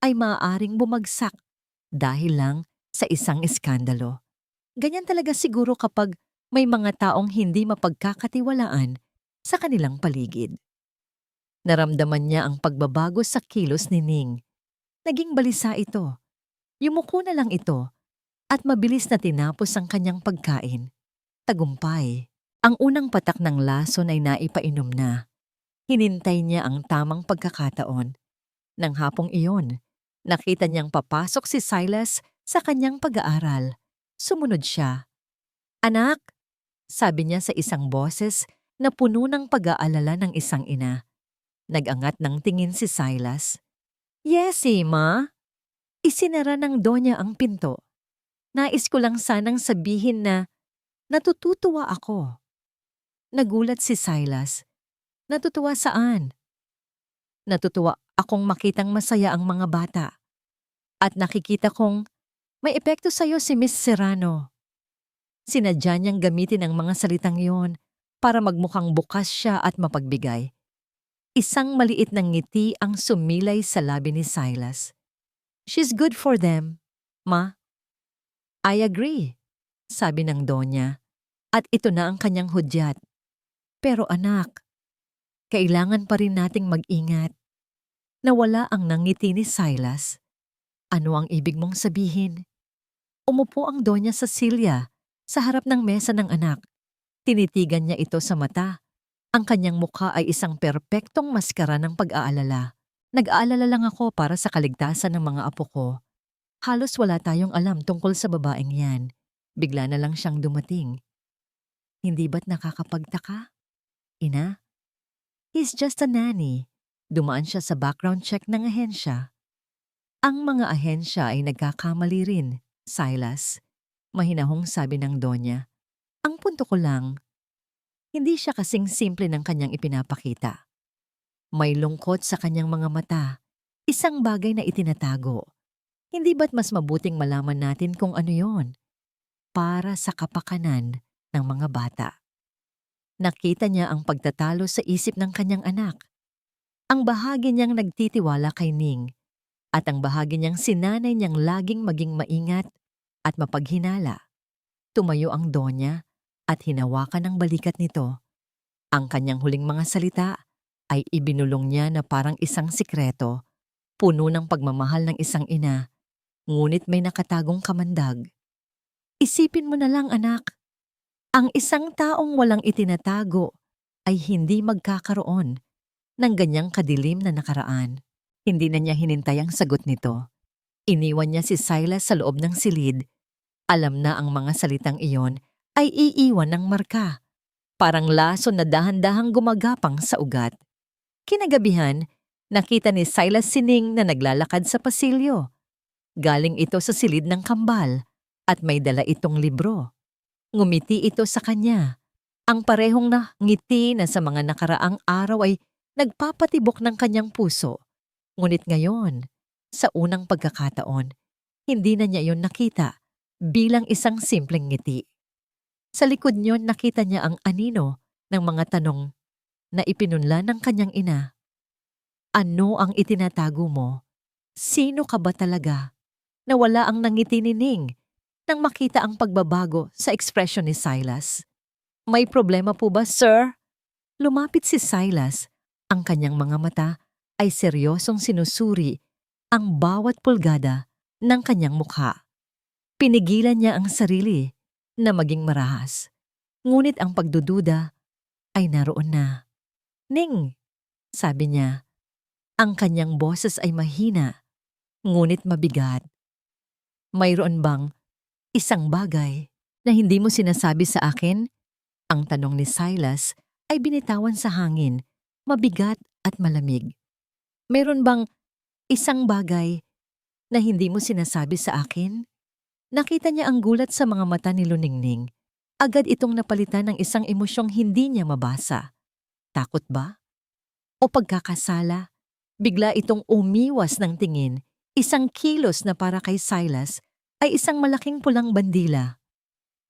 ay maaaring bumagsak dahil lang sa isang iskandalo. Ganyan talaga siguro kapag may mga taong hindi mapagkakatiwalaan sa kanilang paligid. Naramdaman niya ang pagbabago sa kilos ni Ning. Naging balisa ito. Yumuko na lang ito at mabilis na tinapos ang kanyang pagkain. Tagumpay. Ang unang patak ng lason ay naipainom na. Hinintay niya ang tamang pagkakataon. Nang hapong iyon, nakita niyang papasok si Silas sa kanyang pag-aaral. Sumunod siya. Anak, sabi niya sa isang boses na puno ng pag-aalala ng isang ina. Nag-angat ng tingin si Silas. Yes, ma. Isinara ng Donya ang pinto. Nais ko lang sanang sabihin na natututuwa ako. Nagulat si Silas. Natutuwa saan? Natutuwa akong makitang masaya ang mga bata. At nakikita kong may epekto sa'yo si Miss Serrano. Sinadya niyang gamitin ang mga salitang yon para magmukhang bukas siya at mapagbigay. Isang maliit na ngiti ang sumilay sa labi ni Silas. She's good for them, ma. I agree, sabi ng Donya. At ito na ang kanyang hudyat. Pero anak, kailangan pa rin nating mag-ingat. Nawala ang nangiti ni Silas. Ano ang ibig mong sabihin? Umupo ang Donya sa silya sa harap ng mesa ng anak. Tinitigan niya ito sa mata. Ang kanyang mukha ay isang perpektong maskara ng pag-aalala. Nag-aalala lang ako para sa kaligtasan ng mga apo ko. Halos wala tayong alam tungkol sa babaeng yan. Bigla na lang siyang dumating. Hindi ba't nakakapagtaka? Ina? He's just a nanny. Dumaan siya sa background check ng ahensya. Ang mga ahensya ay nagkakamali rin, Silas. Mahinahong sabi ng Donya. Ang punto ko lang, hindi siya kasing simple ng kanyang ipinapakita. May lungkot sa kanyang mga mata, isang bagay na itinatago. Hindi ba't mas mabuting malaman natin kung ano yon? Para sa kapakanan ng mga bata. Nakita niya ang pagtatalo sa isip ng kanyang anak. Ang bahagi niyang nagtitiwala kay Ning at ang bahagi niyang sinanay niyang laging maging maingat at mapaghinala. Tumayo ang Donya at hinawakan ang balikat nito. Ang kanyang huling mga salita ay ibinulong niya na parang isang sikreto, puno ng pagmamahal ng isang ina ngunit may nakatagong kamandag. Isipin mo na lang, anak, ang isang taong walang itinatago ay hindi magkakaroon ng ganyang kadilim na nakaraan. Hindi na niya hinintay ang sagot nito. Iniwan niya si Silas sa loob ng silid. Alam na ang mga salitang iyon ay iiwan ng marka. Parang lason na dahan-dahang gumagapang sa ugat. Kinagabihan, nakita ni Silas si Ning na naglalakad sa pasilyo. Galing ito sa silid ng kambal at may dala itong libro. Ngumiti ito sa kanya. Ang parehong na ngiti na sa mga nakaraang araw ay nagpapatibok ng kanyang puso. Ngunit ngayon, sa unang pagkakataon, hindi na niya iyon nakita bilang isang simpleng ngiti. Sa likod niyon nakita niya ang anino ng mga tanong na ipinunla ng kanyang ina. Ano ang itinatago mo? Sino ka ba talaga? Nawala ang nangiti ni Ning nang makita ang pagbabago sa ekspresyon ni Silas. May problema po ba, sir? Lumapit si Silas. Ang kanyang mga mata ay seryosong sinusuri ang bawat pulgada ng kanyang mukha. Pinigilan niya ang sarili na maging marahas. Ngunit ang pagdududa ay naroon na. Ning, sabi niya, ang kanyang boses ay mahina, ngunit mabigat. Mayroon bang isang bagay na hindi mo sinasabi sa akin? Ang tanong ni Silas ay binitawan sa hangin, mabigat at malamig. Mayroon bang isang bagay na hindi mo sinasabi sa akin? Nakita niya ang gulat sa mga mata ni Luningning. Agad itong napalitan ng isang emosyong hindi niya mabasa. Takot ba? O pagkakasala? Bigla itong umiwas ng tingin. Isang kilos na para kay Silas ay isang malaking pulang bandila.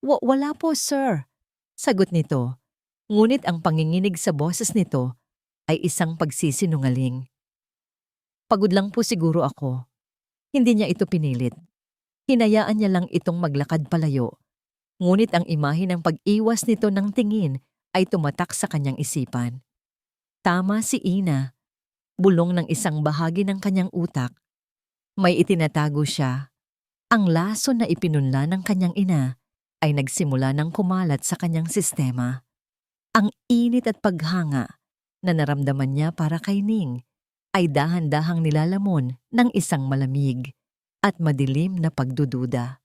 Wala po, sir. Sagot nito. Ngunit ang panginginig sa boses nito ay isang pagsisinungaling. Pagod lang po siguro ako. Hindi niya ito pinilit. Hinayaan niya lang itong maglakad palayo. Ngunit ang imahe ng pag-iwas nito ng tingin ay tumatak sa kanyang isipan. Tama si Ina. Bulong ng isang bahagi ng kanyang utak. May itinatago siya. Ang lason na ipinunla ng kanyang ina ay nagsimula ng kumalat sa kanyang sistema. Ang init at paghanga na naramdaman niya para kay Ning ay dahan-dahang nilalamon ng isang malamig at madilim na pagdududa.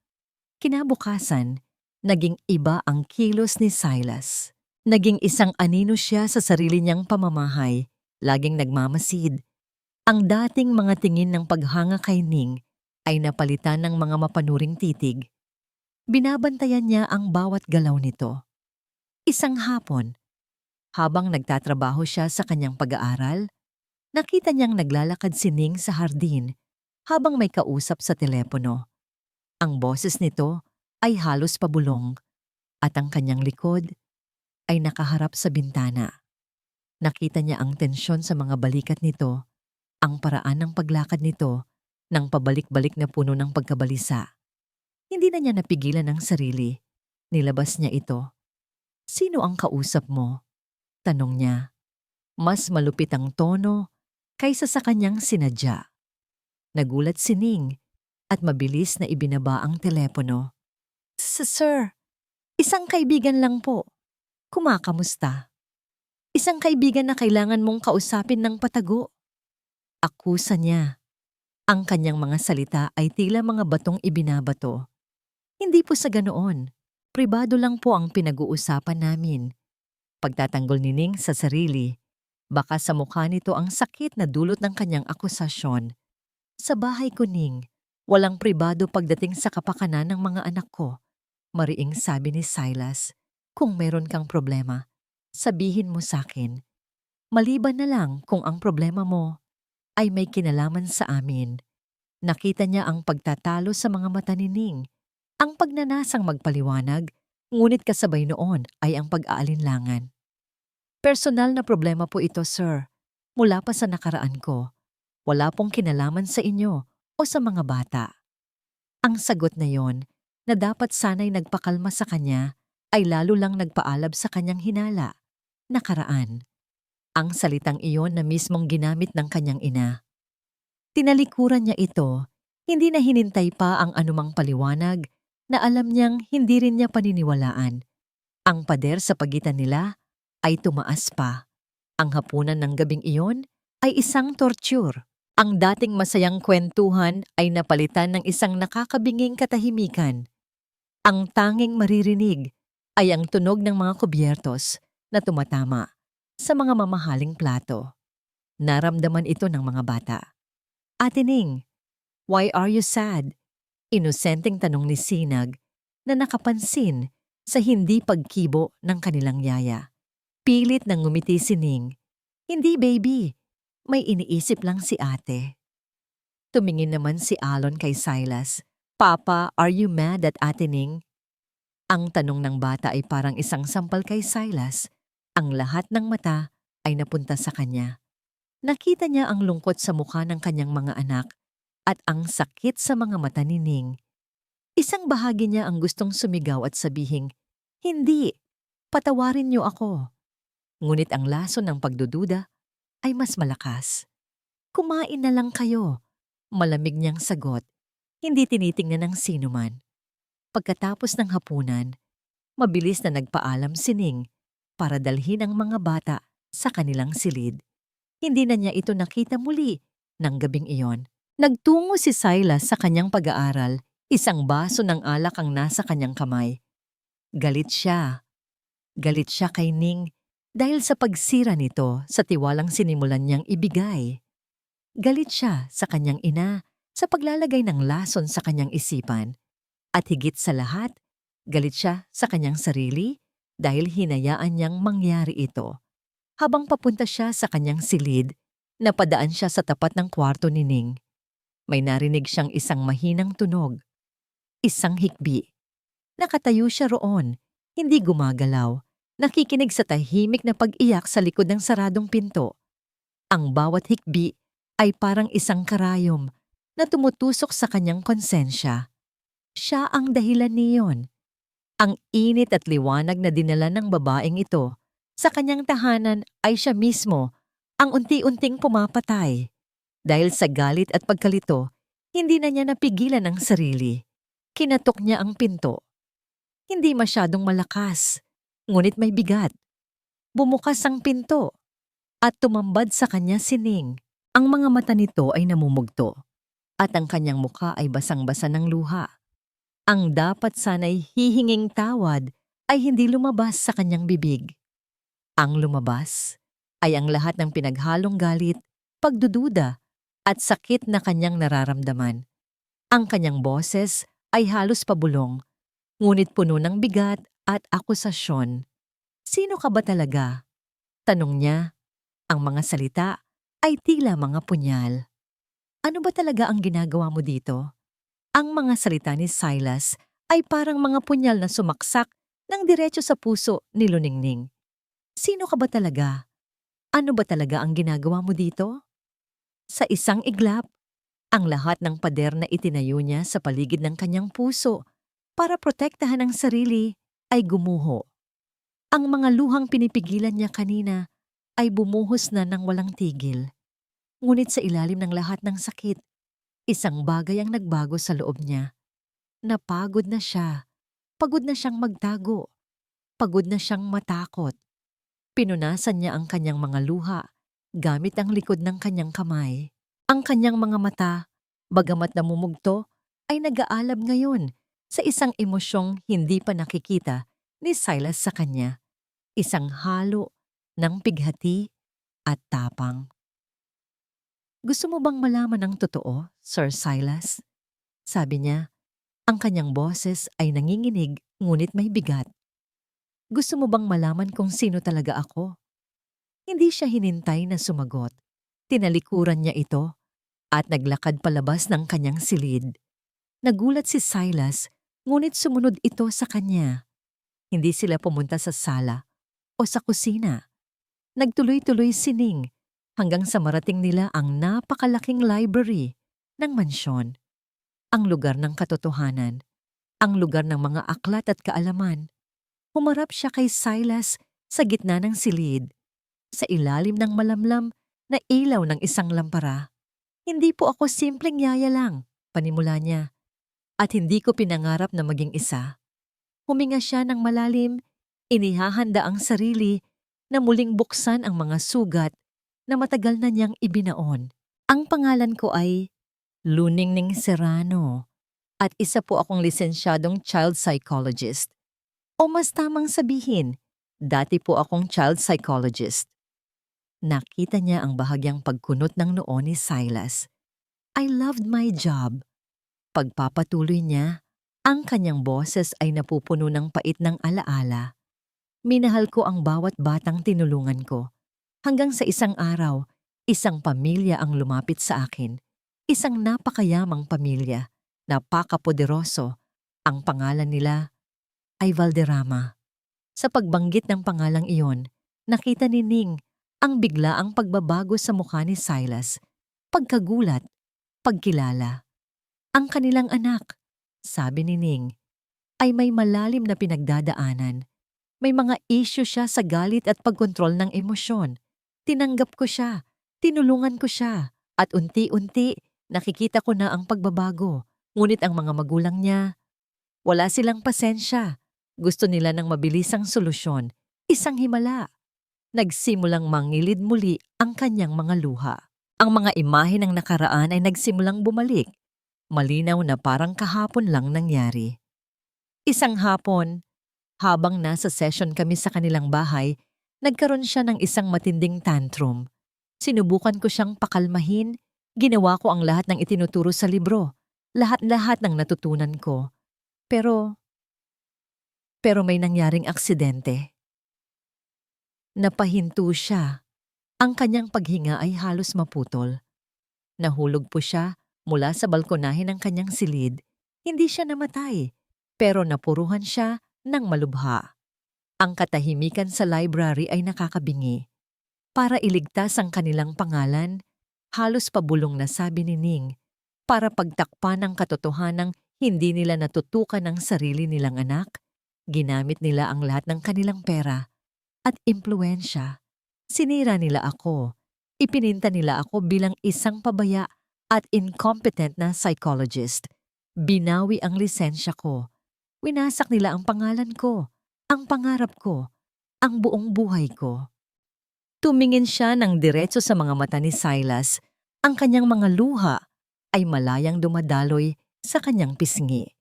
Kinabukasan, naging iba ang kilos ni Silas. Naging isang anino siya sa sarili niyang pamamahay, laging nagmamasid. Ang dating mga tingin ng paghanga kay Ning ay napalitan ng mga mapanuring titig. Binabantayan niya ang bawat galaw nito. Isang hapon, habang nagtatrabaho siya sa kanyang pag-aaral, nakita niyang naglalakad si Ning sa hardin habang may kausap sa telepono. Ang boses nito ay halos pabulong at ang kanyang likod ay nakaharap sa bintana. Nakita niya ang tensyon sa mga balikat nito, ang paraan ng paglakad nito ng pabalik-balik na puno ng pagkabalisa. Hindi na niya napigilan ang sarili. Nilabas niya ito. Sino ang kausap mo? Tanong niya. Mas malupit ang tono kaysa sa kanyang sinadya. Nagulat si Ning at mabilis na ibinaba ang telepono. Sir, isang kaibigan lang po. Kumakamusta? Isang kaibigan na kailangan mong kausapin ng patago. Akusa niya. Ang kanyang mga salita ay tila mga batong ibinabato. Hindi po sa ganoon. Pribado lang po ang pinag-uusapan namin. Pagtatanggol ni Ning sa sarili, baka sa mukha nito ang sakit na dulot ng kanyang akusasyon. Sa bahay ko, Ning, walang pribado pagdating sa kapakanan ng mga anak ko. Mariing sabi ni Silas, kung meron kang problema, sabihin mo sa akin. Maliban na lang kung ang problema mo ay may kinalaman sa amin. Nakita niya ang pagtatalo sa mga mata ni Ning, ang pagnanasang magpaliwanag, ngunit kasabay noon ay ang pag-aalinlangan. Personal na problema po ito, sir. Mula pa sa nakaraan ko. Wala pong kinalaman sa inyo o sa mga bata. Ang sagot na yon, na dapat sana'y nagpakalma sa kanya, ay lalo lang nagpaalab sa kanyang hinala. Nakaraan. Ang salitang iyon na mismong ginamit ng kanyang ina. Tinalikuran niya ito, Hindi na hinintay pa ang anumang paliwanag na alam niyang hindi rin niya paniniwalaan. Ang pader sa pagitan nila ay tumaas pa. Ang hapunan ng gabing iyon ay isang torture. Ang dating masayang kwentuhan ay napalitan ng isang nakakabinging katahimikan. Ang tanging maririnig ay ang tunog ng mga kubyertos na tumatama sa mga mamahaling plato. Naramdaman ito ng mga bata. Ate Ning, why are you sad? Inosenteng tanong ni Sinag na nakapansin sa hindi pagkibo ng kanilang yaya. Pilit nang ngumiti si Ning. Hindi baby, may iniisip lang si ate. Tumingin naman si Alon kay Silas. Papa, are you mad at Ate Ning? Ang tanong ng bata ay parang isang sampal kay Silas. Ang lahat ng mata ay napunta sa kanya. Nakita niya ang lungkot sa mukha ng kanyang mga anak at ang sakit sa mga mata ni Ning. Isang bahagi niya ang gustong sumigaw at sabihing, "Hindi, patawarin niyo ako." Ngunit ang lason ng pagdududa ay mas malakas. "Kumain na lang kayo." Malamig niyang sagot, hindi tinitingnan ng sinuman. Pagkatapos ng hapunan, mabilis na nagpaalam si Ning para dalhin ang mga bata sa kanilang silid. Hindi na niya ito nakita muli ng gabing iyon. Nagtungo si Silas sa kanyang pag-aaral, isang baso ng alak ang nasa kanyang kamay. Galit siya. Galit siya kay Ning dahil sa pagsira nito sa tiwalang sinimulan niyang ibigay. Galit siya sa kanyang ina sa paglalagay ng lason sa kanyang isipan. At higit sa lahat, galit siya sa kanyang sarili dahil hinayaan niyang mangyari ito. Habang papunta siya sa kanyang silid, napadaan siya sa tapat ng kwarto ni Ning. May narinig siyang isang mahinang tunog. Isang hikbi. Nakatayo siya roon, hindi gumagalaw, nakikinig sa tahimik na pag-iyak sa likod ng saradong pinto. Ang bawat hikbi ay parang isang karayom na tumutusok sa kanyang konsensya. Siya ang dahilan niyon. Ang init at liwanag na dinala ng babaeng ito sa kanyang tahanan ay siya mismo ang unti-unting pumapatay. Dahil sa galit at pagkalito, hindi na niya napigilan ang sarili. Kinatok niya ang pinto. Hindi masyadong malakas, ngunit may bigat. Bumukas ang pinto at tumambad sa kanya si Ning. Ang mga mata nito ay namumugto at ang kanyang mukha ay basang-basa ng luha. Ang dapat sana'y hihinging tawad ay hindi lumabas sa kanyang bibig. Ang lumabas ay ang lahat ng pinaghalong galit, pagdududa at sakit na kanyang nararamdaman. Ang kanyang boses ay halos pabulong, ngunit puno ng bigat at akusasyon. "Sino ka ba talaga?" tanong niya. Ang mga salita ay tila mga punyal. "Ano ba talaga ang ginagawa mo dito?" Ang mga salita ni Silas ay parang mga punyal na sumaksak ng diretso sa puso ni Luningning. "Sino ka ba talaga? Ano ba talaga ang ginagawa mo dito?" Sa isang iglap, ang lahat ng pader na itinayo niya sa paligid ng kanyang puso para protektahan ang sarili ay gumuho. Ang mga luhang pinipigilan niya kanina ay bumuhos na ng walang tigil. Ngunit sa ilalim ng lahat ng sakit, isang bagay ang nagbago sa loob niya. Napagod na siya. Pagod na siyang magtago. Pagod na siyang matakot. Pinunasan niya ang kanyang mga luha gamit ang likod ng kanyang kamay. Ang kanyang mga mata, bagamat namumugto, ay nag-aalab ngayon sa isang emosyong hindi pa nakikita ni Silas sa kanya. Isang halo ng pighati at tapang. "Gusto mo bang malaman ang totoo, Sir Silas?" Sabi niya. Ang kanyang boses ay nanginginig ngunit may bigat. "Gusto mo bang malaman kung sino talaga ako?" Hindi siya hinintay na sumagot. Tinalikuran niya ito at naglakad palabas ng kanyang silid. Nagulat si Silas ngunit sumunod ito sa kanya. Hindi sila pumunta sa sala o sa kusina. Nagtuloy-tuloy si Ning hanggang sa marating nila ang napakalaking library ng mansyon. Ang lugar ng katotohanan, ang lugar ng mga aklat at kaalaman. Humarap siya kay Silas sa gitna ng silid, sa ilalim ng malamlam na ilaw ng isang lampara. "Hindi po ako simpleng yaya lang," panimula niya at hindi ko pinangarap na maging isa. Huminga siya ng malalim, inihahanda ang sarili na muling buksan ang mga sugat na matagal na niyang ibinaon. Ang pangalan ko ay Luningning Serrano at isa po akong lisensyadong child psychologist. O mas tamang sabihin, dati po akong child psychologist. Nakita niya ang bahagyang pagkunot ng noo ni Silas. I loved my job. Pagpapatuloy niya, ang kanyang boses ay napupuno ng pait ng alaala. Minahal ko ang bawat batang tinulungan ko. Hanggang sa isang araw, isang pamilya ang lumapit sa akin. Isang napakayamang pamilya, napakapoderoso. Ang pangalan nila ay Valderrama. Sa pagbanggit ng pangalang iyon, nakita ni Ning ang biglaang pagbabago sa mukha ni Silas. Pagkagulat, pagkilala. Ang kanilang anak, sabi ni Ning, ay may malalim na pinagdadaanan. May mga issue siya sa galit at pagkontrol ng emosyon. Tinanggap ko siya, tinulungan ko siya, at unti-unti nakikita ko na ang pagbabago. Ngunit ang mga magulang niya, wala silang pasensya. Gusto nila ng mabilisang solusyon, isang himala. Nagsimulang mangilid muli ang kanyang mga luha. Ang mga imahe ng nakaraan ay nagsimulang bumalik. Malinaw na parang kahapon lang nangyari. Isang hapon, habang nasa session kami sa kanilang bahay, nagkaroon siya ng isang matinding tantrum. Sinubukan ko siyang pakalmahin, ginawa ko ang lahat ng itinuturo sa libro, lahat-lahat ng natutunan ko. Pero may nangyaring aksidente. Napahinto siya. Ang kanyang paghinga ay halos maputol. Nahulog po siya mula sa balkonahe ng kanyang silid. Hindi siya namatay, pero napuruhan siya ng malubha. Ang katahimikan sa library ay nakakabingi. Para iligtas ang kanilang pangalan, halos pabulong na sabi ni Ning, para pagtakpan ang katotohanang hindi nila natutukan ang sarili nilang anak, ginamit nila ang lahat ng kanilang pera at impluwensya. Sinira nila ako. Ipininta nila ako bilang isang pabaya at incompetent na psychologist. Binawi ang lisensya ko. Winasak nila ang pangalan ko, ang pangarap ko, ang buong buhay ko. Tumingin siya ng diretso sa mga mata ni Silas. Ang kanyang mga luha ay malayang dumadaloy sa kanyang pisngi.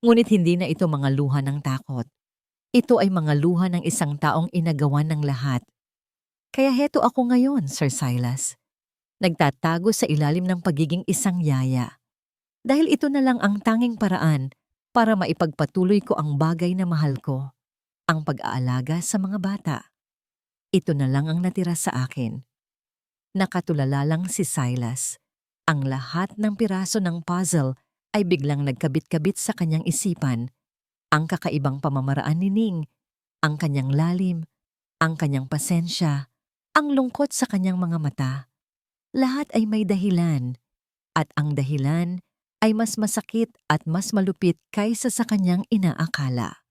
Ngunit hindi na ito mga luha ng takot. Ito ay mga luha ng isang taong inagawan ng lahat. Kaya heto ako ngayon, Sir Silas. Nagtatago sa ilalim ng pagiging isang yaya. Dahil ito na lang ang tanging paraan para maipagpatuloy ko ang bagay na mahal ko, ang pag-aalaga sa mga bata. Ito na lang ang natira sa akin. Nakatulala lang si Silas. Ang lahat ng piraso ng puzzle ay biglang nagkabit-kabit sa kanyang isipan. Ang kakaibang pamamaraan ni Ning, ang kanyang lalim, ang kanyang pasensya, ang lungkot sa kanyang mga mata. Lahat ay may dahilan, at ang dahilan ay mas masakit at mas malupit kaysa sa kanyang inaakala.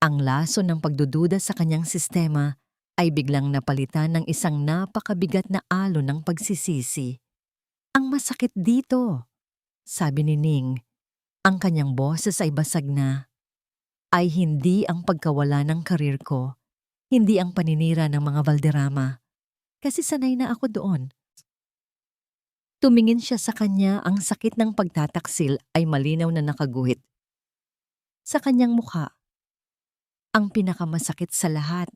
Ang laso ng pagdududa sa kanyang sistema ay biglang napalitan ng isang napakabigat na alon ng pagsisisi. Ang masakit dito, sabi ni Ning, ang kanyang boses ay basag na, ay hindi ang pagkawala ng karir ko, hindi ang paninira ng mga Valderrama, kasi sanay na ako doon. Tumingin siya sa kanya, ang sakit ng pagtataksil ay malinaw na nakaguhit. Sa kanyang mukha, ang pinakamasakit sa lahat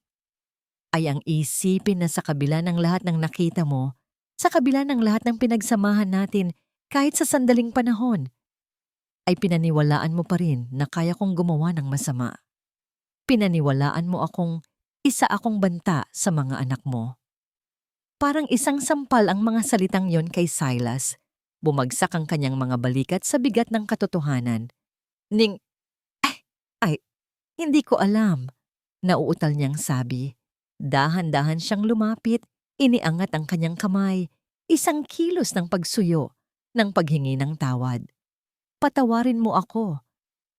ay ang isipin na sa kabila ng lahat ng nakita mo, sa kabila ng lahat ng pinagsamahan natin kahit sa sandaling panahon, ay pinaniwalaan mo pa rin na kaya kong gumawa ng masama. Pinaniwalaan mo isa akong banta sa mga anak mo. Parang isang sampal ang mga salitang yon kay Silas. Bumagsak ang kanyang mga balikat sa bigat ng katotohanan. Ning, hindi ko alam, nauutal niyang sabi. Dahan-dahan siyang lumapit, iniangat ang kanyang kamay, isang kilos ng pagsuyo, ng paghingi ng tawad. Patawarin mo ako.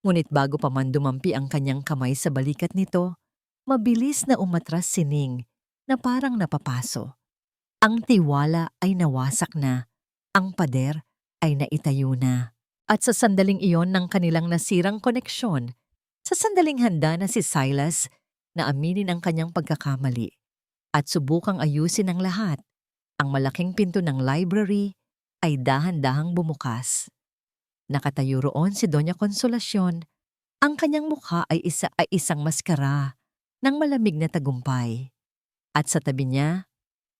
Ngunit bago pa man dumampi ang kanyang kamay sa balikat nito, mabilis na umatras si Ning na parang napapaso. Ang tiwala ay nawasak na, ang pader ay naitayo na. At sa sandaling iyon ng kanilang nasirang koneksyon, sa sandaling handa na si Silas na aminin ang kanyang pagkakamali at subukang ayusin ang lahat, ang malaking pinto ng library ay dahan-dahang bumukas. Nakatayo roon si Doña Consolacion. Ang kanyang mukha ay isang maskara ng malamig na tagumpay. At sa tabi niya,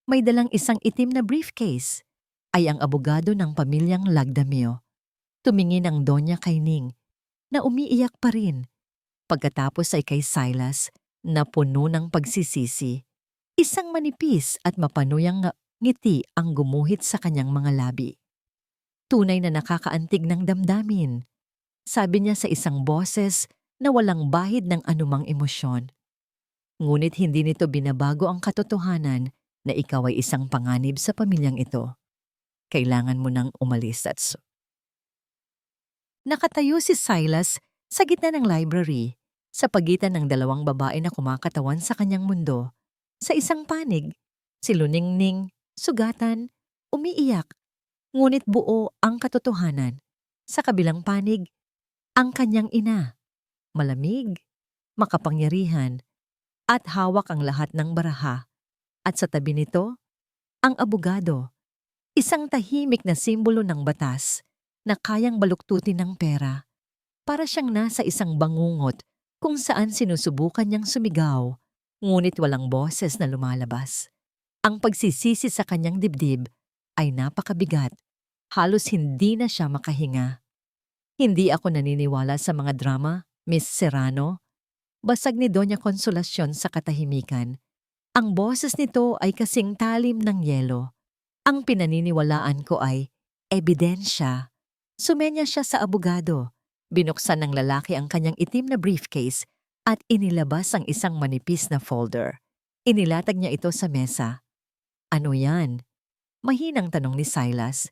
may dalang isang itim na briefcase ay ang abogado ng pamilyang Lagdamio. Tumingin ang Donya kay Ning na umiiyak pa rin. Pagkatapos ay kay Silas na puno ng pagsisisi. Isang manipis at mapanuyang ngiti ang gumuhit sa kanyang mga labi. Tunay na nakakaantig ng damdamin, sabi niya sa isang boses na walang bahid ng anumang emosyon. Ngunit hindi nito binabago ang katotohanan na ikaw ay isang panganib sa pamilyang ito. Kailangan mo nang umalis at Nakatayo si Silas sa gitna ng library, sa pagitan ng dalawang babae na kumakatawan sa kanyang mundo. Sa isang panig, si Luningning, sugatan, umiiyak, ngunit buo ang katotohanan. Sa kabilang panig, ang kanyang ina, malamig, makapangyarihan, at hawak ang lahat ng baraha. At sa tabi nito, ang abogado, isang tahimik na simbolo ng batas na kayang baluktutin ng pera. Para siyang nasa isang bangungot kung saan sinusubukan niyang sumigaw, ngunit walang boses na lumalabas. Ang pagsisisi sa kanyang dibdib ay napakabigat. Halos hindi na siya makahinga. Hindi ako naniniwala sa mga drama, Miss Serrano. Basag ni Doña Consolacion sa katahimikan. Ang boses nito ay kasing talim ng yelo. Ang pinaniniwalaan ko ay ebidensya. Sumenya siya sa abogado. Binuksan ng lalaki ang kanyang itim na briefcase at inilabas ang isang manipis na folder. Inilatag niya ito sa mesa. Ano yan? Mahinang tanong ni Silas,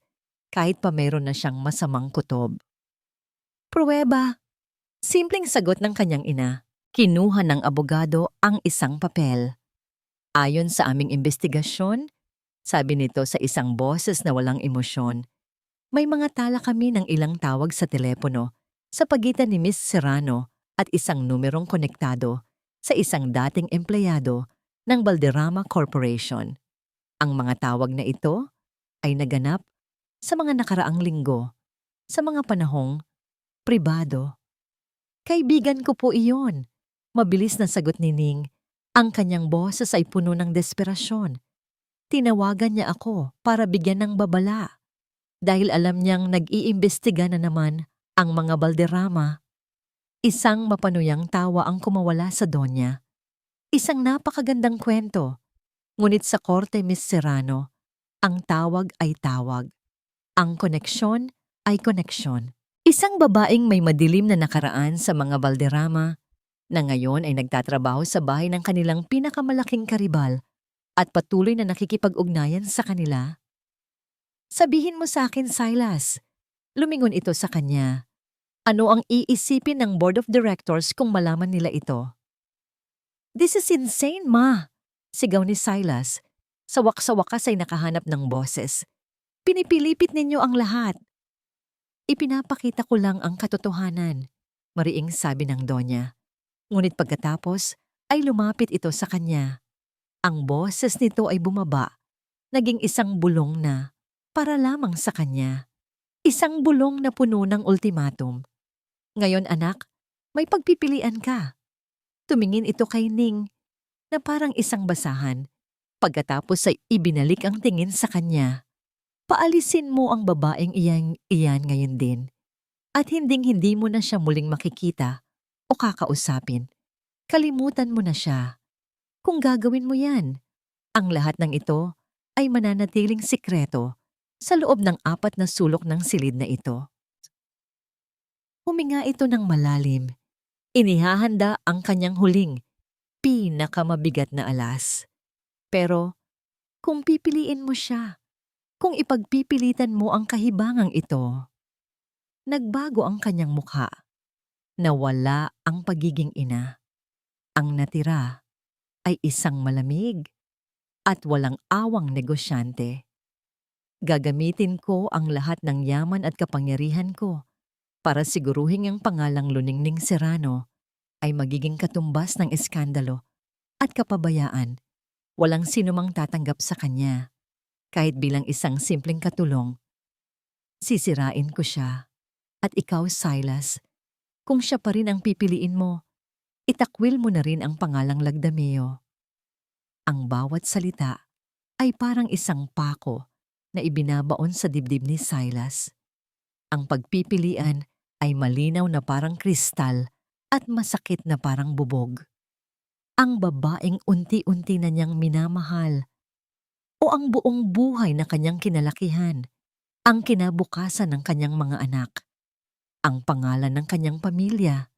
kahit pa meron na siyang masamang kutob. Pruweba. Simpleng sagot ng kanyang ina. Kinuha ng abogado ang isang papel. Ayon sa aming investigasyon, sabi nito sa isang boses na walang emosyon, may mga tala kami ng ilang tawag sa telepono sa pagitan ni Miss Serrano at isang numerong konektado sa isang dating empleyado ng Valderrama Corporation. Ang mga tawag na ito ay naganap sa mga nakaraang linggo, sa mga panahong pribado. Kaibigan ko po iyon. Mabilis na sagot ni Ning. Ang kanyang boses ay puno ng desperasyon. Tinawagan niya ako para bigyan ng babala. Dahil alam niyang nag-iimbestiga na naman ang mga Valderrama. Isang mapanuyang tawa ang kumawala sa Donya. Isang napakagandang kwento. Ngunit sa korte, Miss Serrano, ang tawag ay tawag. Ang koneksyon ay koneksyon. Isang babaeng may madilim na nakaraan sa mga Valderrama na ngayon ay nagtatrabaho sa bahay ng kanilang pinakamalaking karibal at patuloy na nakikipag-ugnayan sa kanila. Sabihin mo sa akin, Silas. Lumingon ito sa kanya. Ano ang iisipin ng board of directors kung malaman nila ito? This is insane, ma! Sigaw ni Silas. Sa wakas ay nakahanap ng boses. Pinipilipit ninyo ang lahat. Ipinapakita ko lang ang katotohanan, mariing sabi ng Donya. Ngunit pagkatapos ay lumapit ito sa kanya. Ang boses nito ay bumaba, naging isang bulong na para lamang sa kanya. Isang bulong na puno ng ultimatum. Ngayon anak, may pagpipilian ka. Tumingin ito kay Ning na parang isang basahan. Pagkatapos ay ibinalik ang tingin sa kanya. Paalisin mo ang babaeng iyan ngayon din. At hinding-hindi mo na siya muling makikita o kakausapin. Kalimutan mo na siya. Kung gagawin mo yan, ang lahat ng ito ay mananatiling sikreto sa loob ng 4 na sulok ng silid na ito. Huminga ito ng malalim. Inihahanda ang kanyang huling, pinakamabigat na alas. Pero kung pipiliin mo siya, kung ipagpipilitan mo ang kahibangang ito, nagbago ang kanyang mukha. Nawala ang pagiging ina. Ang natira ay isang malamig at walang awang negosyante. Gagamitin ko ang lahat ng yaman at kapangyarihan ko para siguruhin ang pangalang Luningning Serrano ay magiging katumbas ng eskandalo at kapabayaan. Walang sinumang tatanggap sa kanya. Kahit bilang isang simpleng katulong, sisirain ko siya. At ikaw, Silas, kung siya pa rin ang pipiliin mo, itakwil mo na rin ang pangalang Lagdameo. Ang bawat salita ay parang isang pako na ibinabaon sa dibdib ni Silas. Ang pagpipilian ay malinaw na parang kristal at masakit na parang bubog. Ang babaeng unti-unti na niyang minamahal o ang buong buhay na kanyang kinalakihan, ang kinabukasan ng kanyang mga anak, ang pangalan ng kanyang pamilya.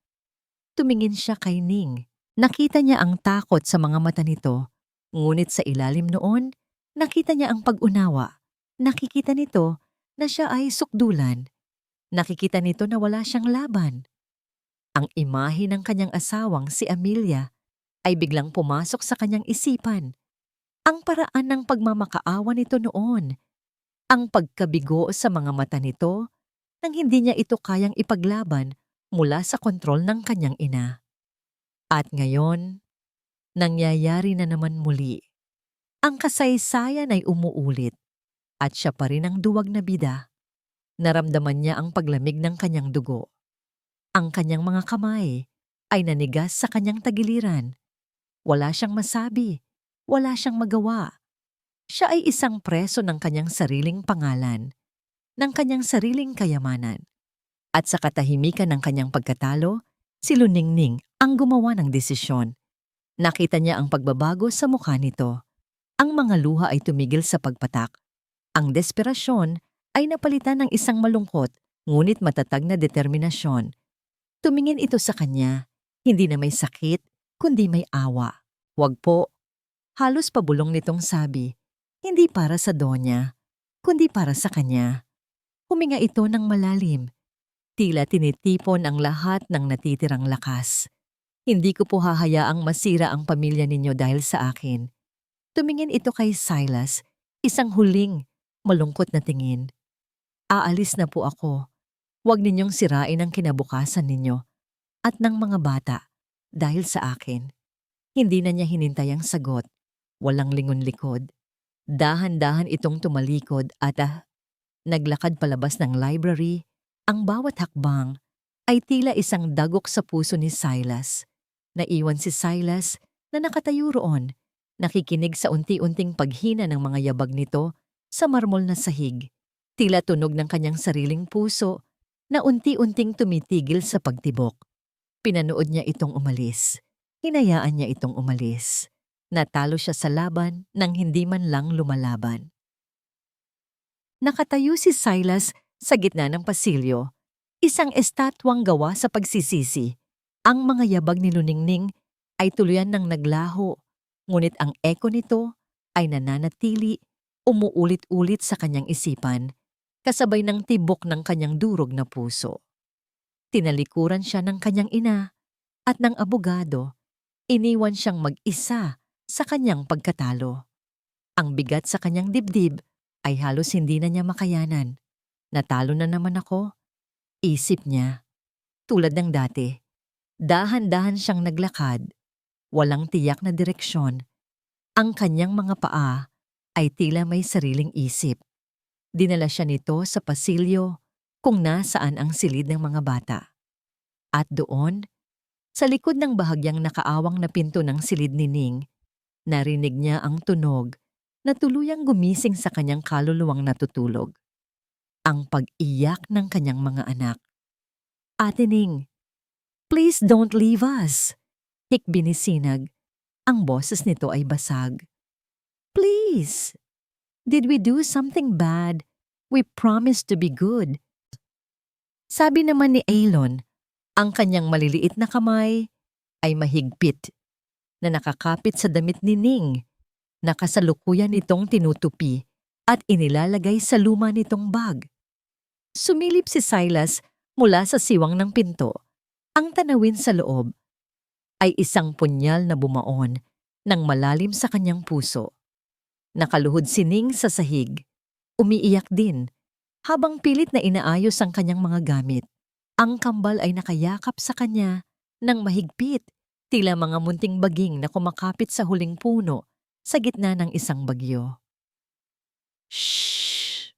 Tumingin siya kay Ning. Nakita niya ang takot sa mga mata nito, ngunit sa ilalim noon, nakita niya ang pag-unawa. Nakikita nito na siya ay sukdulan. Nakikita nito na wala siyang laban. Ang imahe ng kanyang asawang si Amelia ay biglang pumasok sa kanyang isipan. Ang paraan ng pagmamakaawa nito noon, ang pagkabigo sa mga mata nito nang hindi niya ito kayang ipaglaban mula sa kontrol ng kanyang ina. At ngayon, nangyayari na naman muli. Ang kasaysayan ay umuulit at siya pa rin ang duwag na bida. Naramdaman niya ang paglamig ng kanyang dugo. Ang kanyang mga kamay ay nanigas sa kanyang tagiliran. Wala siyang masabi, wala siyang magawa. Siya ay isang preso ng kanyang sariling pangalan, ng kanyang sariling kayamanan. At sa katahimikan ng kanyang pagkatalo, si Luningning ang gumawa ng desisyon. Nakita niya ang pagbabago sa mukha nito. Ang mga luha ay tumigil sa pagpatak. Ang desperasyon ay napalitan ng isang malungkot ngunit matatag na determinasyon. Tumingin ito sa kanya, hindi na may sakit, kundi may awa. Wag po. Halos pabulong nitong sabi, hindi para sa Donya, kundi para sa kanya. Huminga ito ng malalim. Tila tinitipon ang lahat ng natitirang lakas. Hindi ko po hahayaang masira ang pamilya ninyo dahil sa akin. Tumingin ito kay Silas, isang huling, malungkot na tingin. Aalis na po ako. Huwag ninyong sirain ang kinabukasan ninyo at ng mga bata dahil sa akin. Hindi na niya hinintay ang sagot. Walang lingon-likod. Dahan-dahan itong tumalikod at naglakad palabas ng library. Ang bawat hakbang ay tila isang dagok sa puso ni Silas. Naiwan si Silas na nakatayo roon, nakikinig sa unti-unting paghina ng mga yabag nito sa marmol na sahig. Tila tunog ng kanyang sariling puso na unti-unting tumitigil sa pagtibok. Pinanood niya itong umalis. Hinayaan niya itong umalis. Natalo siya sa laban nang hindi man lang lumalaban. Nakatayo si Silas sa gitna ng pasilyo, isang estatwang gawa sa pagsisisi. Ang mga yabag ni Luningning ay tuluyan ng naglaho, ngunit ang eko nito ay nananatili, umuulit-ulit sa kanyang isipan, kasabay ng tibok ng kanyang durog na puso. Tinalikuran siya ng kanyang ina at ng abogado, iniwan siyang mag-isa sa kanyang pagkatalo. Ang bigat sa kanyang dibdib ay halos hindi na niya makayanan. Natalo na naman ako, isip niya. Tulad ng dati, dahan-dahan siyang naglakad, walang tiyak na direksyon. Ang kanyang mga paa ay tila may sariling isip. Dinala siya nito sa pasilyo kung nasaan ang silid ng mga bata. At doon, sa likod ng bahagyang nakaawang na pinto ng silid ni Ning, narinig niya ang tunog na tuluyang gumising sa kanyang kaluluwang natutulog. Ang pag-iyak ng kanyang mga anak. Ate Ning, please don't leave us. Hikbi ni Sinag. Ang boses nito ay basag. Please. Did we do something bad? We promised to be good. Sabi naman ni Aylon, ang kanyang maliliit na kamay ay mahigpit na nakakapit sa damit ni Ning. Nakasalukuyan itong tinutupi at inilalagay sa luma nitong bag. Sumilip si Silas mula sa siwang ng pinto. Ang tanawin sa loob ay isang punyal na bumaon ng malalim sa kanyang puso. Nakaluhod si Ning sa sahig. Umiiyak din habang pilit na inaayos ang kanyang mga gamit. Ang kambal ay nakayakap sa kanya ng mahigpit, tila mga munting baging na kumakapit sa huling puno sa gitna ng isang bagyo. Shh!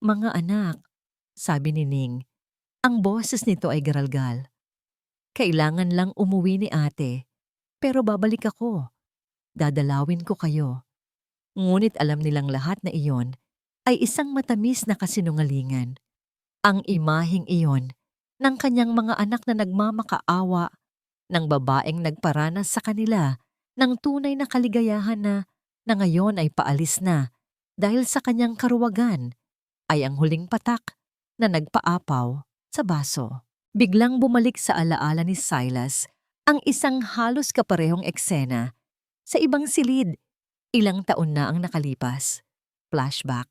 Mga anak, sabi ni Ning. Ang boses nito ay garalgal. Kailangan lang umuwi ni ate, pero babalik ako. Dadalawin ko kayo. Ngunit alam nilang lahat na iyon ay isang matamis na kasinungalingan. Ang imaheng iyon ng kanyang mga anak na nagmamakaawa, ng babaeng nagparanas sa kanila ng tunay na kaligayahan na ngayon ay paalis na dahil sa kanyang karuwagan ay ang huling patak na nagpaapaw sa baso. Biglang bumalik sa alaala ni Silas ang isang halos kaparehong eksena sa ibang silid. Ilang taon na ang nakalipas. Flashback.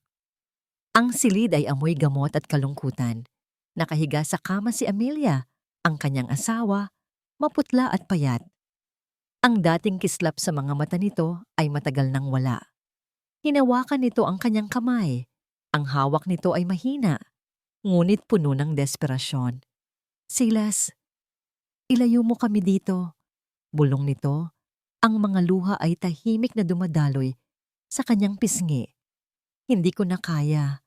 Ang silid ay amoy gamot at kalungkutan. Nakahiga sa kama si Amelia, ang kanyang asawa, maputla at payat. Ang dating kislap sa mga mata nito ay matagal nang wala. Hinawakan nito ang kanyang kamay. Ang hawak nito ay mahina, ngunit puno ng desperasyon. Silas, ilayo mo kami dito. Bulong nito. Ang mga luha ay tahimik na dumadaloy sa kanyang pisngi. Hindi ko na kaya.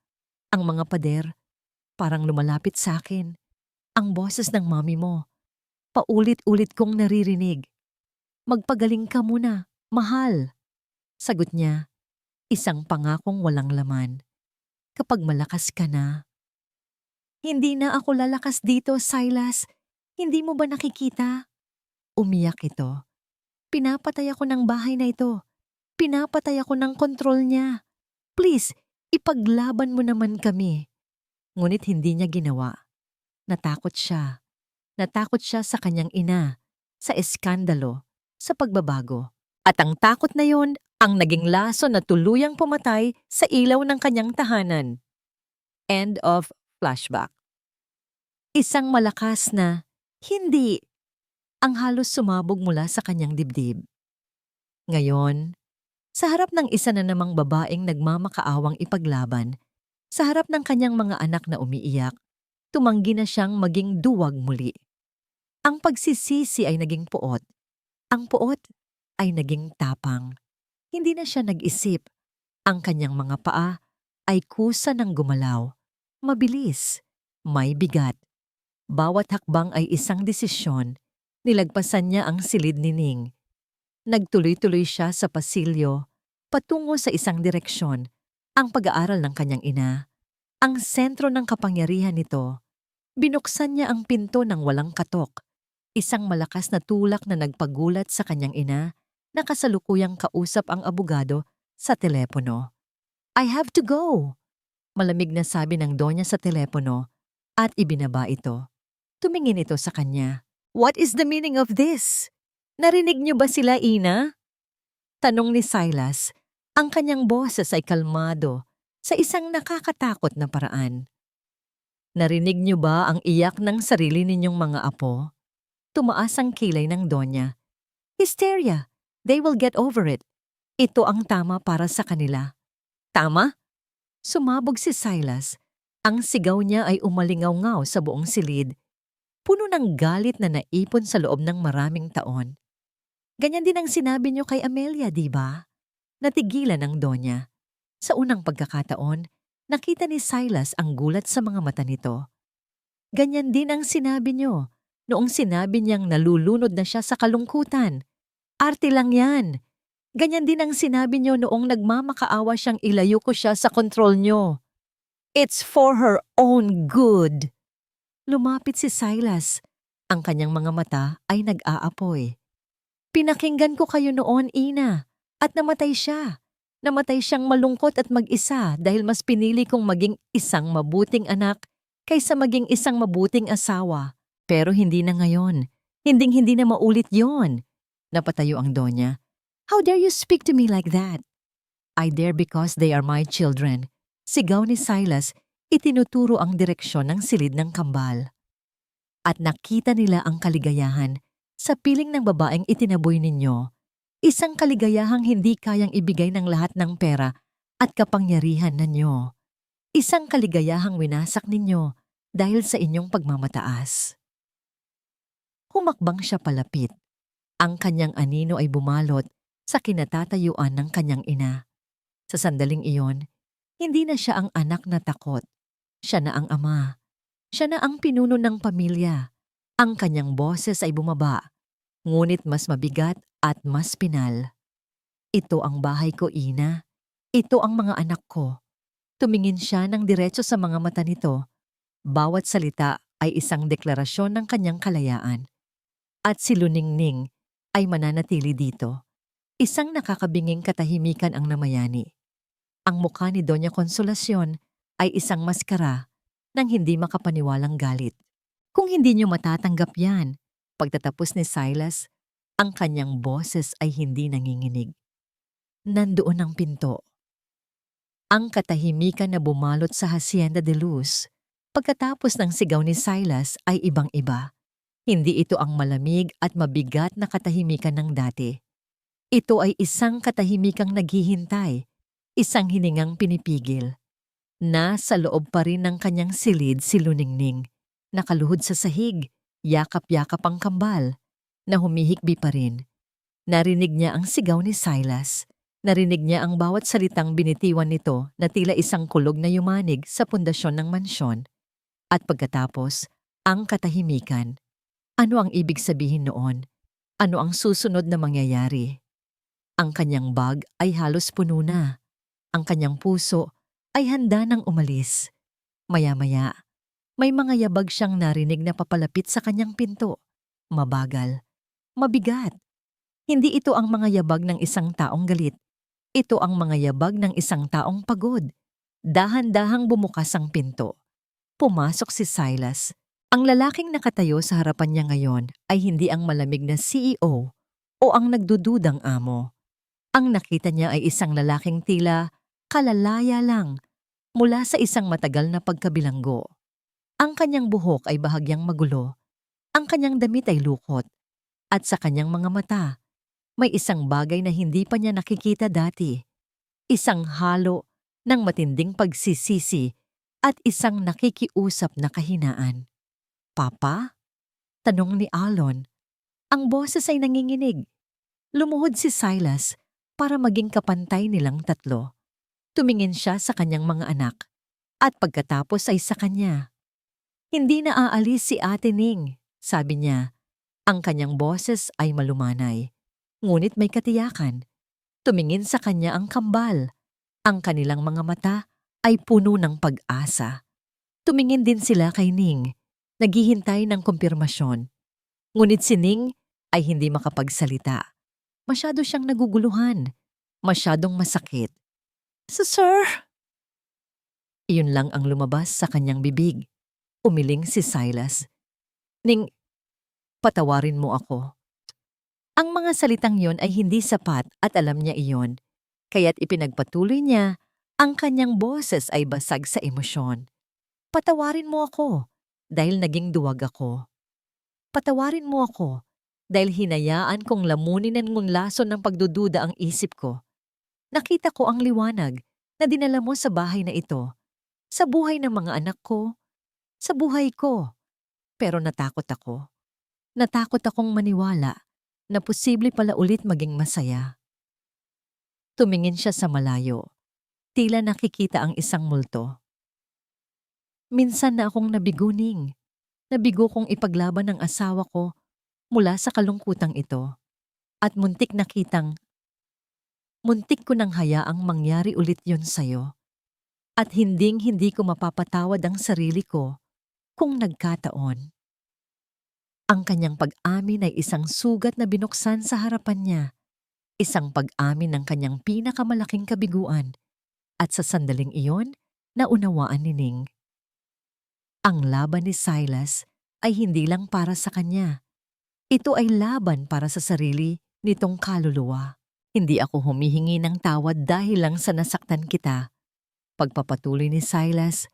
Ang mga pader, parang lumalapit sa akin. Ang boses ng mami mo, paulit-ulit kong naririnig. Magpagaling ka muna, mahal. Sagot niya, isang pangakong walang laman. Kapag malakas ka na. Hindi na ako lalakas dito, Silas. Hindi mo ba nakikita? Umiyak ito. Pinapatay ako ng bahay na ito. Pinapatay ako ng kontrol niya. Please, ipaglaban mo naman kami. Ngunit hindi niya ginawa. Natakot siya. Natakot siya sa kanyang ina, sa eskandalo, sa pagbabago. At ang takot na yon ang naging laso na tuluyang pumatay sa ilaw ng kanyang tahanan. End of flashback. Isang malakas na, hindi, ang halos sumabog mula sa kanyang dibdib. Ngayon, sa harap ng isa na namang babaeng nagmamakaawang ipaglaban, sa harap ng kanyang mga anak na umiiyak, tumanggi na siyang maging duwag muli. Ang pagsisisi ay naging puot. Ang puot ay naging tapang. Hindi na siya nag-isip. Ang kanyang mga paa ay kusa ng gumalaw. Mabilis, may bigat. Bawat hakbang ay isang desisyon. Nilagpasan niya ang silid ni Ning. Nagtuloy-tuloy siya sa pasilyo, patungo sa isang direksyon, ang pag-aaral ng kanyang ina. Ang sentro ng kapangyarihan nito. Binuksan niya ang pinto ng walang katok. Isang malakas na tulak na nagpagulat sa kanyang ina na kasalukuyang kausap ang abogado sa telepono. I have to go! Malamig na sabi ng donya sa telepono at ibinaba ito. Tumingin ito sa kanya. What is the meaning of this? Narinig niyo ba sila, Ina? Tanong ni Silas. Ang kanyang boses ay kalmado sa isang nakakatakot na paraan. Narinig niyo ba ang iyak ng sarili ninyong mga apo? Tumaas ang kilay ng donya. Hysteria. They will get over it. Ito ang tama para sa kanila. Tama? Sumabog si Silas. Ang sigaw niya ay umalingaw-ngaw sa buong silid. Puno ng galit na naipon sa loob ng maraming taon. Ganyan din ang sinabi niyo kay Amelia, di ba? Natigilan ang donya. Sa unang pagkakataon, nakita ni Silas ang gulat sa mga mata nito. Ganyan din ang sinabi niyo noong sinabi niyang nalulunod na siya sa kalungkutan. Arte lang yan. Ganyan din ang sinabi niyo noong nagmamakaawa siyang ilayo ko siya sa kontrol niyo. It's for her own good. Lumapit si Silas. Ang kanyang mga mata ay nag-aapoy. Pinakinggan ko kayo noon, Ina, at namatay siya. Namatay siyang malungkot at mag-isa dahil mas pinili kong maging isang mabuting anak kaysa maging isang mabuting asawa. Pero hindi na ngayon. Hinding-hindi na maulit yon. Napatayo ang donya. How dare you speak to me like that? I dare because they are my children. Sigaw ni Silas. Itinuturo ang direksyon ng silid ng kambal. At nakita nila ang kaligayahan sa piling ng babaeng itinaboy ninyo. Isang kaligayahang hindi kayang ibigay ng lahat ng pera at kapangyarihan ninyo. Isang kaligayahang winasak ninyo dahil sa inyong pagmamataas. Humakbang siya palapit. Ang kanyang anino ay bumalot sa kinatatayuan ng kanyang ina. Sa sandaling iyon, hindi na siya ang anak na takot. Siya na ang ama. Siya na ang pinuno ng pamilya. Ang kanyang boses ay bumaba, ngunit mas mabigat at mas pinal. Ito ang bahay ko, ina. Ito ang mga anak ko. Tumingin siya ng diretso sa mga mata nito. Bawat salita ay isang deklarasyon ng kanyang kalayaan. At si Luningning ay mananatili dito. Isang nakakabinging katahimikan ang namayani. Ang mukha ni Doña Consolacion ay isang maskara ng hindi makapaniwalang galit. Kung hindi niyo matatanggap yan, pagtatapos ni Silas, ang kanyang boses ay hindi nanginginig. Nandoon ang pinto. Ang katahimikan na bumalot sa Hacienda de Luz, pagkatapos ng sigaw ni Silas ay ibang-iba. Hindi ito ang malamig at mabigat na katahimikan ng dati. Ito ay isang katahimikang naghihintay, isang hiningang pinipigil. Nasa loob pa rin ng kanyang silid si Luningning, nakaluhod sa sahig, yakap-yakap ang kambal, na humihikbi pa rin. Narinig niya ang sigaw ni Silas. Narinig niya ang bawat salitang binitiwan nito na tila isang kulog na yumanig sa pundasyon ng mansyon. At pagkatapos, ang katahimikan. Ano ang ibig sabihin noon? Ano ang susunod na mangyayari? Ang kanyang bag ay halos puno na. Ang kanyang puso ay handa nang umalis. Maya-maya, may mga yabag siyang narinig na papalapit sa kanyang pinto. Mabagal. Mabigat. Hindi ito ang mga yabag ng isang taong galit. Ito ang mga yabag ng isang taong pagod. Dahan-dahang bumukas ang pinto. Pumasok si Silas. Ang lalaking nakatayo sa harapan niya ngayon ay hindi ang malamig na CEO o ang nagdududang amo. Ang nakita niya ay isang lalaking tila kalalaya lang mula sa isang matagal na pagkabilanggo. Ang kanyang buhok ay bahagyang magulo. Ang kanyang damit ay lukot. At sa kanyang mga mata, may isang bagay na hindi pa niya nakikita dati. Isang halo ng matinding pagsisisi at isang nakikiusap na kahinaan. Papa? Tanong ni Alon. Ang boses ay nanginginig. Lumuhod si Silas para maging kapantay nilang tatlo. Tumingin siya sa kanyang mga anak at pagkatapos ay sa kanya. Hindi na aalis si Ate Ning, sabi niya. Ang kanyang boses ay malumanay. Ngunit may katiyakan. Tumingin sa kanya ang kambal. Ang kanilang mga mata ay puno ng pag-asa. Tumingin din sila kay Ning, naghihintay ng kumpirmasyon. Ngunit si Ning ay hindi makapagsalita. Masyado siyang naguguluhan. Masyadong masakit. Sir! Iyon lang ang lumabas sa kanyang bibig. Umiling si Silas. Ning, patawarin mo ako. Ang mga salitang yon ay hindi sapat at alam niya iyon. Kaya't ipinagpatuloy niya, ang kanyang boses ay basag sa emosyon. Patawarin mo ako dahil naging duwag ako. Patawarin mo ako dahil hinayaan kong lamunin ng lason ng pagdududa ang isip ko. Nakita ko ang liwanag na dinala mo sa bahay na ito, sa buhay ng mga anak ko, sa buhay ko. Pero natakot ako. Natakot akong maniwala na posible pala ulit maging masaya. Tumingin siya sa malayo. Tila nakikita ang isang multo. Minsan na akong nabiguning. Nabigo kong ipaglaban ng asawa ko mula sa kalungkutang ito. At muntik ko nang hayaang mangyari ulit yon sa'yo. At hindi ko mapapatawad ang sarili ko kung nagkataon. Ang kanyang pag-amin ay isang sugat na binuksan sa harapan niya. Isang pag-amin ng kanyang pinakamalaking kabiguan. At sa sandaling iyon, naunawaan ni Ning. Ang laban ni Silas ay hindi lang para sa kanya. Ito ay laban para sa sarili nitong kaluluwa. Hindi ako humihingi ng tawad dahil lang sa nasaktan kita. Pagpapatuloy ni Silas,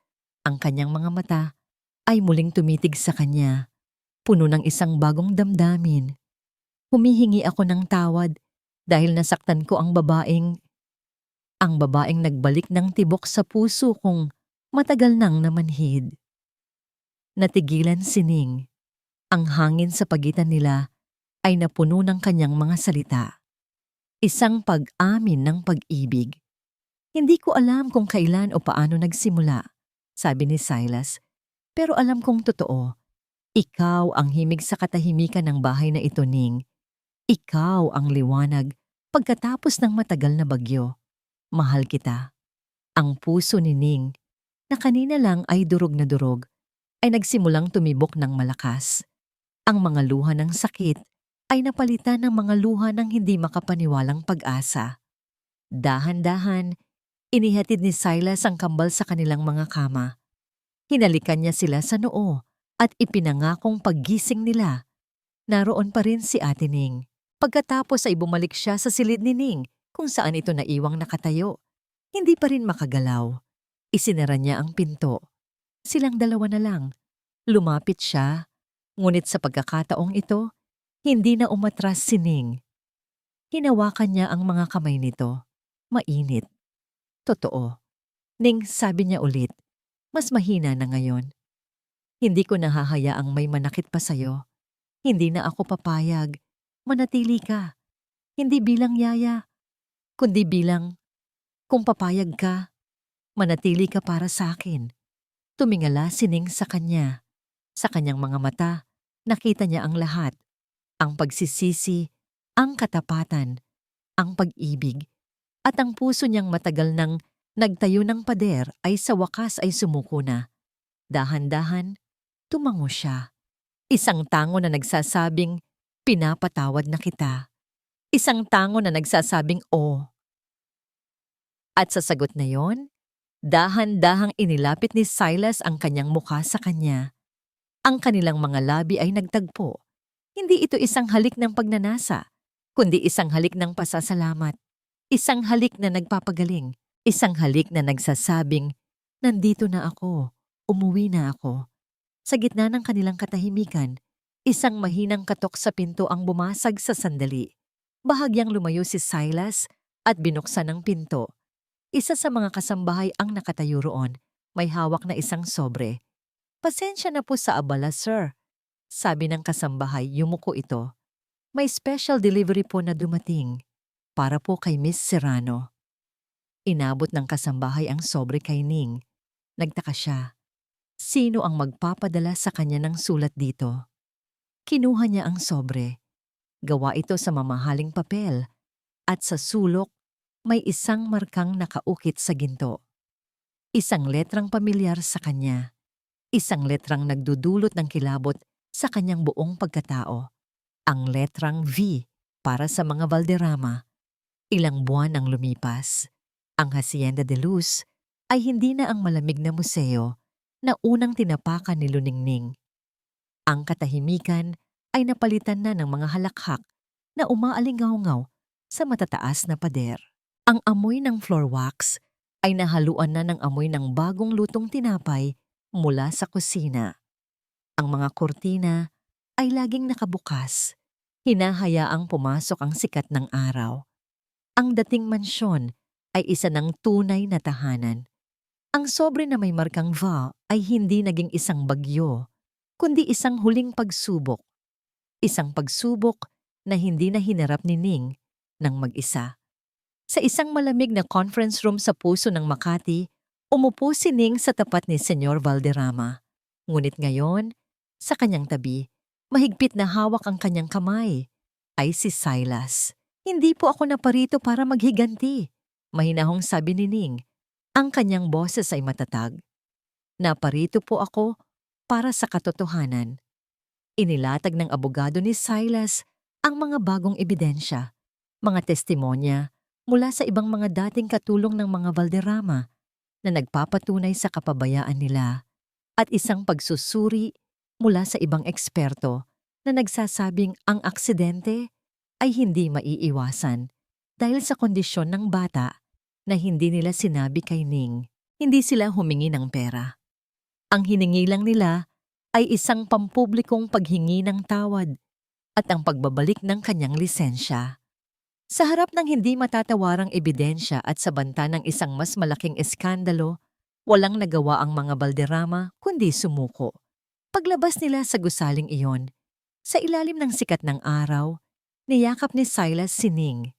ang kanyang mga mata ay muling tumitig sa kanya. Puno ng isang bagong damdamin. Humihingi ako ng tawad dahil nasaktan ko ang babaeng nagbalik ng tibok sa puso kong matagal nang namanhid. Natigilan si Ning. Ang hangin sa pagitan nila ay napuno ng kanyang mga salita. Isang pag-amin ng pag-ibig. Hindi ko alam kung kailan o paano nagsimula, sabi ni Silas. Pero alam kong totoo. Ikaw ang himig sa katahimikan ng bahay na ito, Ning. Ikaw ang liwanag pagkatapos ng matagal na bagyo. Mahal kita. Ang puso ni Ning, na kanina lang ay durog na durog, ay nagsimulang tumibok ng malakas. Ang mga luha ng sakit ay napalitan ng mga luha ng hindi makapaniwalang pag-asa. Dahan-dahan, inihatid ni Silas ang kambal sa kanilang mga kama. Hinalikan niya sila sa noo at ipinangakong paggising nila. Naroon pa rin si Ate Ning. Pagkatapos ay bumalik siya sa silid ni Ning kung saan ito naiwang nakatayo. Hindi pa rin makagalaw. Isinara niya ang pinto. Silang dalawa na lang. Lumapit siya, ngunit sa pagkakataong ito, hindi na umatras si Ning. Hinawakan niya ang mga kamay nito. Mainit. Totoo. Ning, sabi niya ulit, mas mahina na ngayon. Hindi ko nahahayaang may manakit pa sa'yo. Hindi na ako papayag. Manatili ka. Hindi bilang yaya, kundi bilang kung papayag ka, manatili ka para sa akin. Tumingala si Ning sa kanya. Sa kanyang mga mata, nakita niya ang lahat. Ang pagsisisi, ang katapatan, ang pag-ibig, at ang puso niyang matagal nang nagtayo ng pader ay sa wakas ay sumuko na. Dahan-dahan, tumango siya. Isang tango na nagsasabing, pinapatawad na kita. Isang tango na nagsasabing, oh. At sa sagot na yon, dahan-dahang inilapit ni Silas ang kanyang mukha sa kanya. Ang kanilang mga labi ay nagtagpo. Hindi ito isang halik ng pagnanasa, kundi isang halik ng pasasalamat. Isang halik na nagpapagaling. Isang halik na nagsasabing, nandito na ako, umuwi na ako. Sa gitna ng kanilang katahimikan, isang mahinang katok sa pinto ang bumasag sa sandali. Bahagyang lumayo si Silas at binuksan ang pinto. Isa sa mga kasambahay ang nakatayo roon, may hawak na isang sobre. Pasensya na po sa abala, sir. Sabi ng kasambahay, yumuko ito. May special delivery po na dumating. Para po kay Miss Serrano. Inabot ng kasambahay ang sobre kay Ning. Nagtaka siya. Sino ang magpapadala sa kanya ng sulat dito? Kinuha niya ang sobre. Gawa ito sa mamahaling papel. At sa sulok, may isang markang nakaukit sa ginto. Isang letrang pamilyar sa kanya. Isang letrang nagdudulot ng kilabot sa kanyang buong pagkatao. Ang letrang V para sa mga Valderrama. Ilang buwan ang lumipas. Ang Hacienda de Luz ay hindi na ang malamig na museo na unang tinapakan ni Luningning. Ang katahimikan ay napalitan na ng mga halakhak na umaalingaw-ngaw sa matataas na pader. Ang amoy ng floor wax ay nahaluan na ng amoy ng bagong lutong tinapay mula sa kusina. Ang mga kurtina ay laging nakabukas, hinahayaang pumasok ang sikat ng araw. Ang dating mansyon ay isa ng tunay na tahanan. Ang sobre na may markang va ay hindi naging isang bagyo, kundi isang huling pagsubok. Isang pagsubok na hindi na hinarap ni Ning ng mag-isa. Sa isang malamig na conference room sa puso ng Makati, umupo si Ning sa tapat ni Senyor Valderrama. Ngunit ngayon, sa kanyang tabi, mahigpit na hawak ang kanyang kamay, ay si Silas. Hindi po ako naparito para maghiganti, mahinahong sabi ni Ning. Ang kanyang boses ay matatag. Naparito po ako para sa katotohanan. Inilatag ng abogado ni Silas ang mga bagong ebidensya, mga testimonya, mula sa ibang mga dating katulong ng mga Valderrama na nagpapatunay sa kapabayaan nila at isang pagsusuri mula sa ibang eksperto na nagsasabing ang aksidente ay hindi maiiwasan dahil sa kondisyon ng bata na hindi nila sinabi kay Ning. Hindi sila humingi ng pera. Ang hiningi lang nila ay isang pampublikong paghingi ng tawad at ang pagbabalik ng kanyang lisensya. Sa harap ng hindi matatawarang ebidensya at sa banta ng isang mas malaking eskandalo, walang nagawa ang mga Valderrama kundi sumuko. Paglabas nila sa gusaling iyon, sa ilalim ng sikat ng araw, niyakap ni Silas si Ning.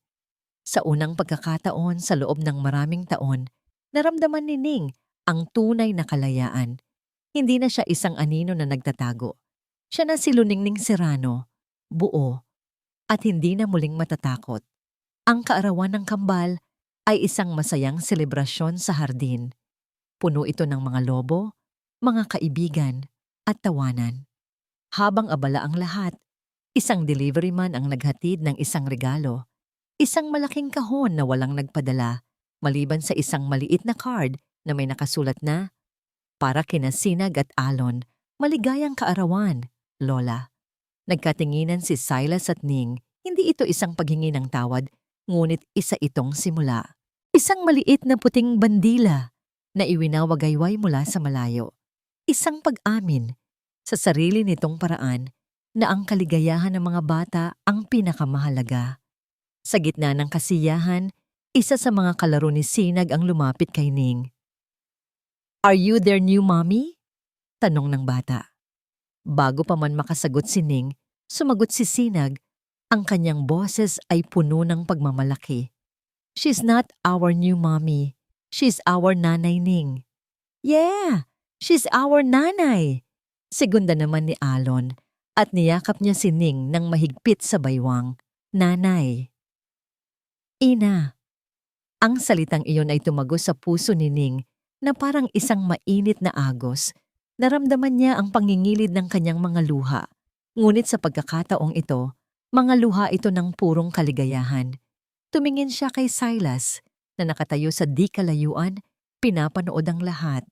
Sa unang pagkakataon sa loob ng maraming taon, naramdaman ni Ning ang tunay na kalayaan. Hindi na siya isang anino na nagtatago. Siya na si Luningning Serrano, buo, at hindi na muling matatakot. Ang kaarawan ng kambal ay isang masayang selebrasyon sa hardin. Puno ito ng mga lobo, mga kaibigan, at tawanan. Habang abala ang lahat, isang delivery man ang naghatid ng isang regalo. Isang malaking kahon na walang nagpadala, maliban sa isang maliit na card na may nakasulat na, "Para kina Sinag at Alon, maligayang kaarawan, Lola." Nagkatinginan si Silas at Ning. Hindi ito isang paghingi ng tawad, ngunit isa itong simula. Isang maliit na puting bandila na iwinawagayway mula sa malayo. Isang pag-amin sa sarili nitong paraan na ang kaligayahan ng mga bata ang pinakamahalaga. Sa gitna ng kasiyahan, isa sa mga kalaro ni Sinag ang lumapit kay Ning. "Are you their new mommy?" Tanong ng bata. Bago pa man makasagot si Ning, sumagot si Sinag. Ang kanyang boses ay puno ng pagmamalaki. "She's not our new mommy. She's our nanay, Ning." "Yeah, she's our nanay," segunda naman ni Alon, at niyakap niya si Ning ng mahigpit sa baywang. "Nanay." "Ina." Ang salitang iyon ay tumagos sa puso ni Ning na parang isang mainit na agos. Naramdaman niya ang pangingilid ng kanyang mga luha. Ngunit sa pagkakataong ito, mga luha ito ng purong kaligayahan. Tumingin siya kay Silas na nakatayo sa di kalayuan, pinapanood ang lahat.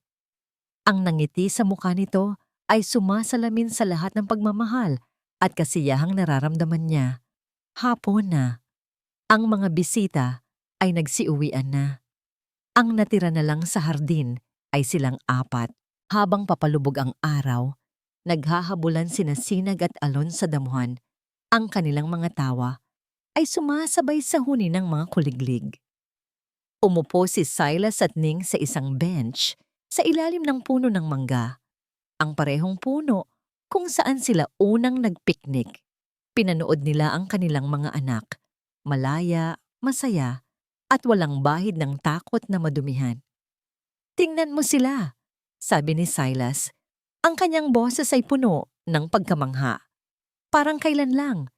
Ang nangiti sa mukha nito ay sumasalamin sa lahat ng pagmamahal at kasiyahang nararamdaman niya. Hapon na. Ang mga bisita ay nagsiuwian na. Ang natira na lang sa hardin ay silang apat. Habang papalubog ang araw, naghahabulan sina Sinag at Alon sa damuhan. Ang kanilang mga tawa ay sumasabay sa huni ng mga kuliglig. Umupo si Silas at Ning sa isang bench sa ilalim ng puno ng mangga. Ang parehong puno kung saan sila unang nagpiknik. Pinanood nila ang kanilang mga anak. Malaya, masaya, at walang bahid ng takot na madumihan. "Tingnan mo sila," sabi ni Silas. Ang kanyang boses ay puno ng pagkamangha. Parang kailan lang,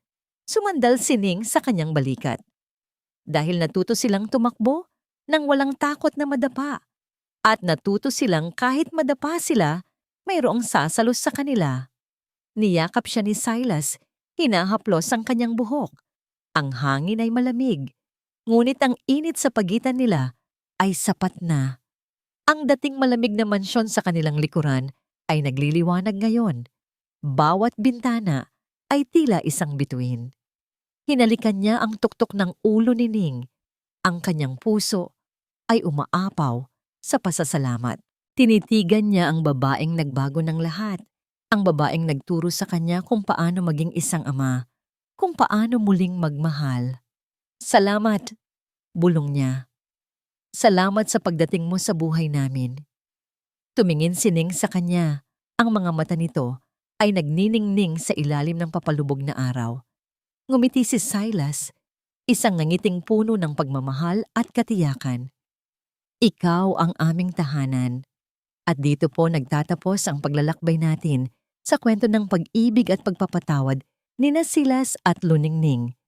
sumandal si Ning sa kanyang balikat. Dahil natuto silang tumakbo nang walang takot na madapa. At natuto silang kahit madapa sila, mayroong sasalos sa kanila. Niyakap siya ni Silas, hinahaplos ang kanyang buhok. Ang hangin ay malamig, ngunit ang init sa pagitan nila ay sapat na. Ang dating malamig na mansyon sa kanilang likuran ay nagliliwanag ngayon. Bawat bintana ay tila isang bituin. Hinalikan niya ang tuktok ng ulo ni Ning. Ang kanyang puso ay umaapaw sa pasasalamat. Tinitigan niya ang babaeng nagbago ng lahat. Ang babaeng nagturo sa kanya kung paano maging isang ama, kung paano muling magmahal. "Salamat," bulong niya. "Salamat sa pagdating mo sa buhay namin." Tumingin si Ning sa kanya. Ang mga mata nito ay nagniningning sa ilalim ng papalubog na araw. Ngumiti si Silas, isang nangiting puno ng pagmamahal at katiyakan. "Ikaw ang aming tahanan." At dito po nagtatapos ang paglalakbay natin sa kwento ng pag-ibig at pagpapatawad ni Silas at Luningning.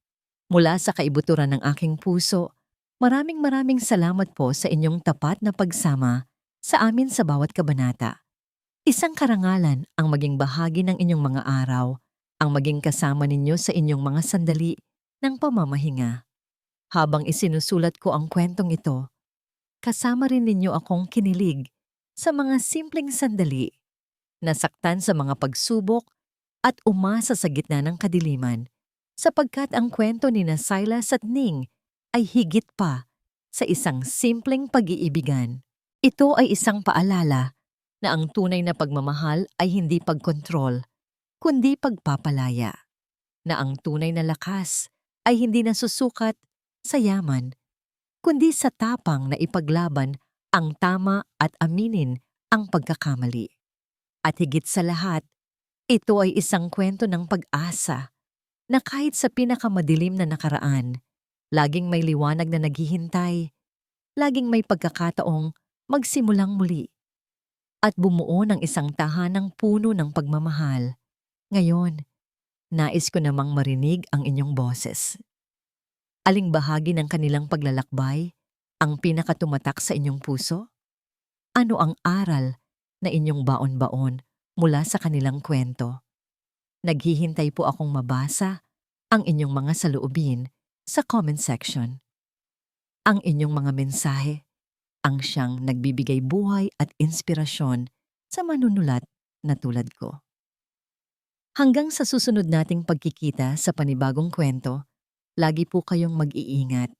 Mula sa kaibuturan ng aking puso, maraming salamat po sa inyong tapat na pagsama sa amin sa bawat kabanata. Isang karangalan ang maging bahagi ng inyong mga araw, ang maging kasama ninyo sa inyong mga sandali ng pamamahinga. Habang isinusulat ko ang kwentong ito, kasama rin ninyo akong kinilig sa mga simpleng sandali, nasaktan sa mga pagsubok at umasa sa gitna ng kadiliman, sapagkat ang kwento ni Silas at Ning ay higit pa sa isang simpleng pag-iibigan. Ito ay isang paalala na ang tunay na pagmamahal ay hindi pagkontrol, kundi pagpapalaya. Na ang tunay na lakas ay hindi nasusukat sa yaman, kundi sa tapang na ipaglaban ang tama at aminin ang pagkakamali. At higit sa lahat, Ito ay isang kwento ng pag-asa na kahit sa pinakamadilim na nakaraan, laging may liwanag na naghihintay, laging may pagkakataong magsimulang muli at bumuo ng isang tahanang puno ng pagmamahal. Ngayon, nais ko namang marinig ang inyong boses. Aling bahagi ng kanilang paglalakbay ang pinakatumatak sa inyong puso? Ano ang aral na inyong baon-baon mula sa kanilang kwento? Naghihintay po akong mabasa ang inyong mga saloobin sa comment section. Ang inyong mga mensahe ang siyang nagbibigay buhay at inspirasyon sa manunulat na tulad ko. Hanggang sa susunod nating pagkikita sa panibagong kwento, lagi po kayong mag-iingat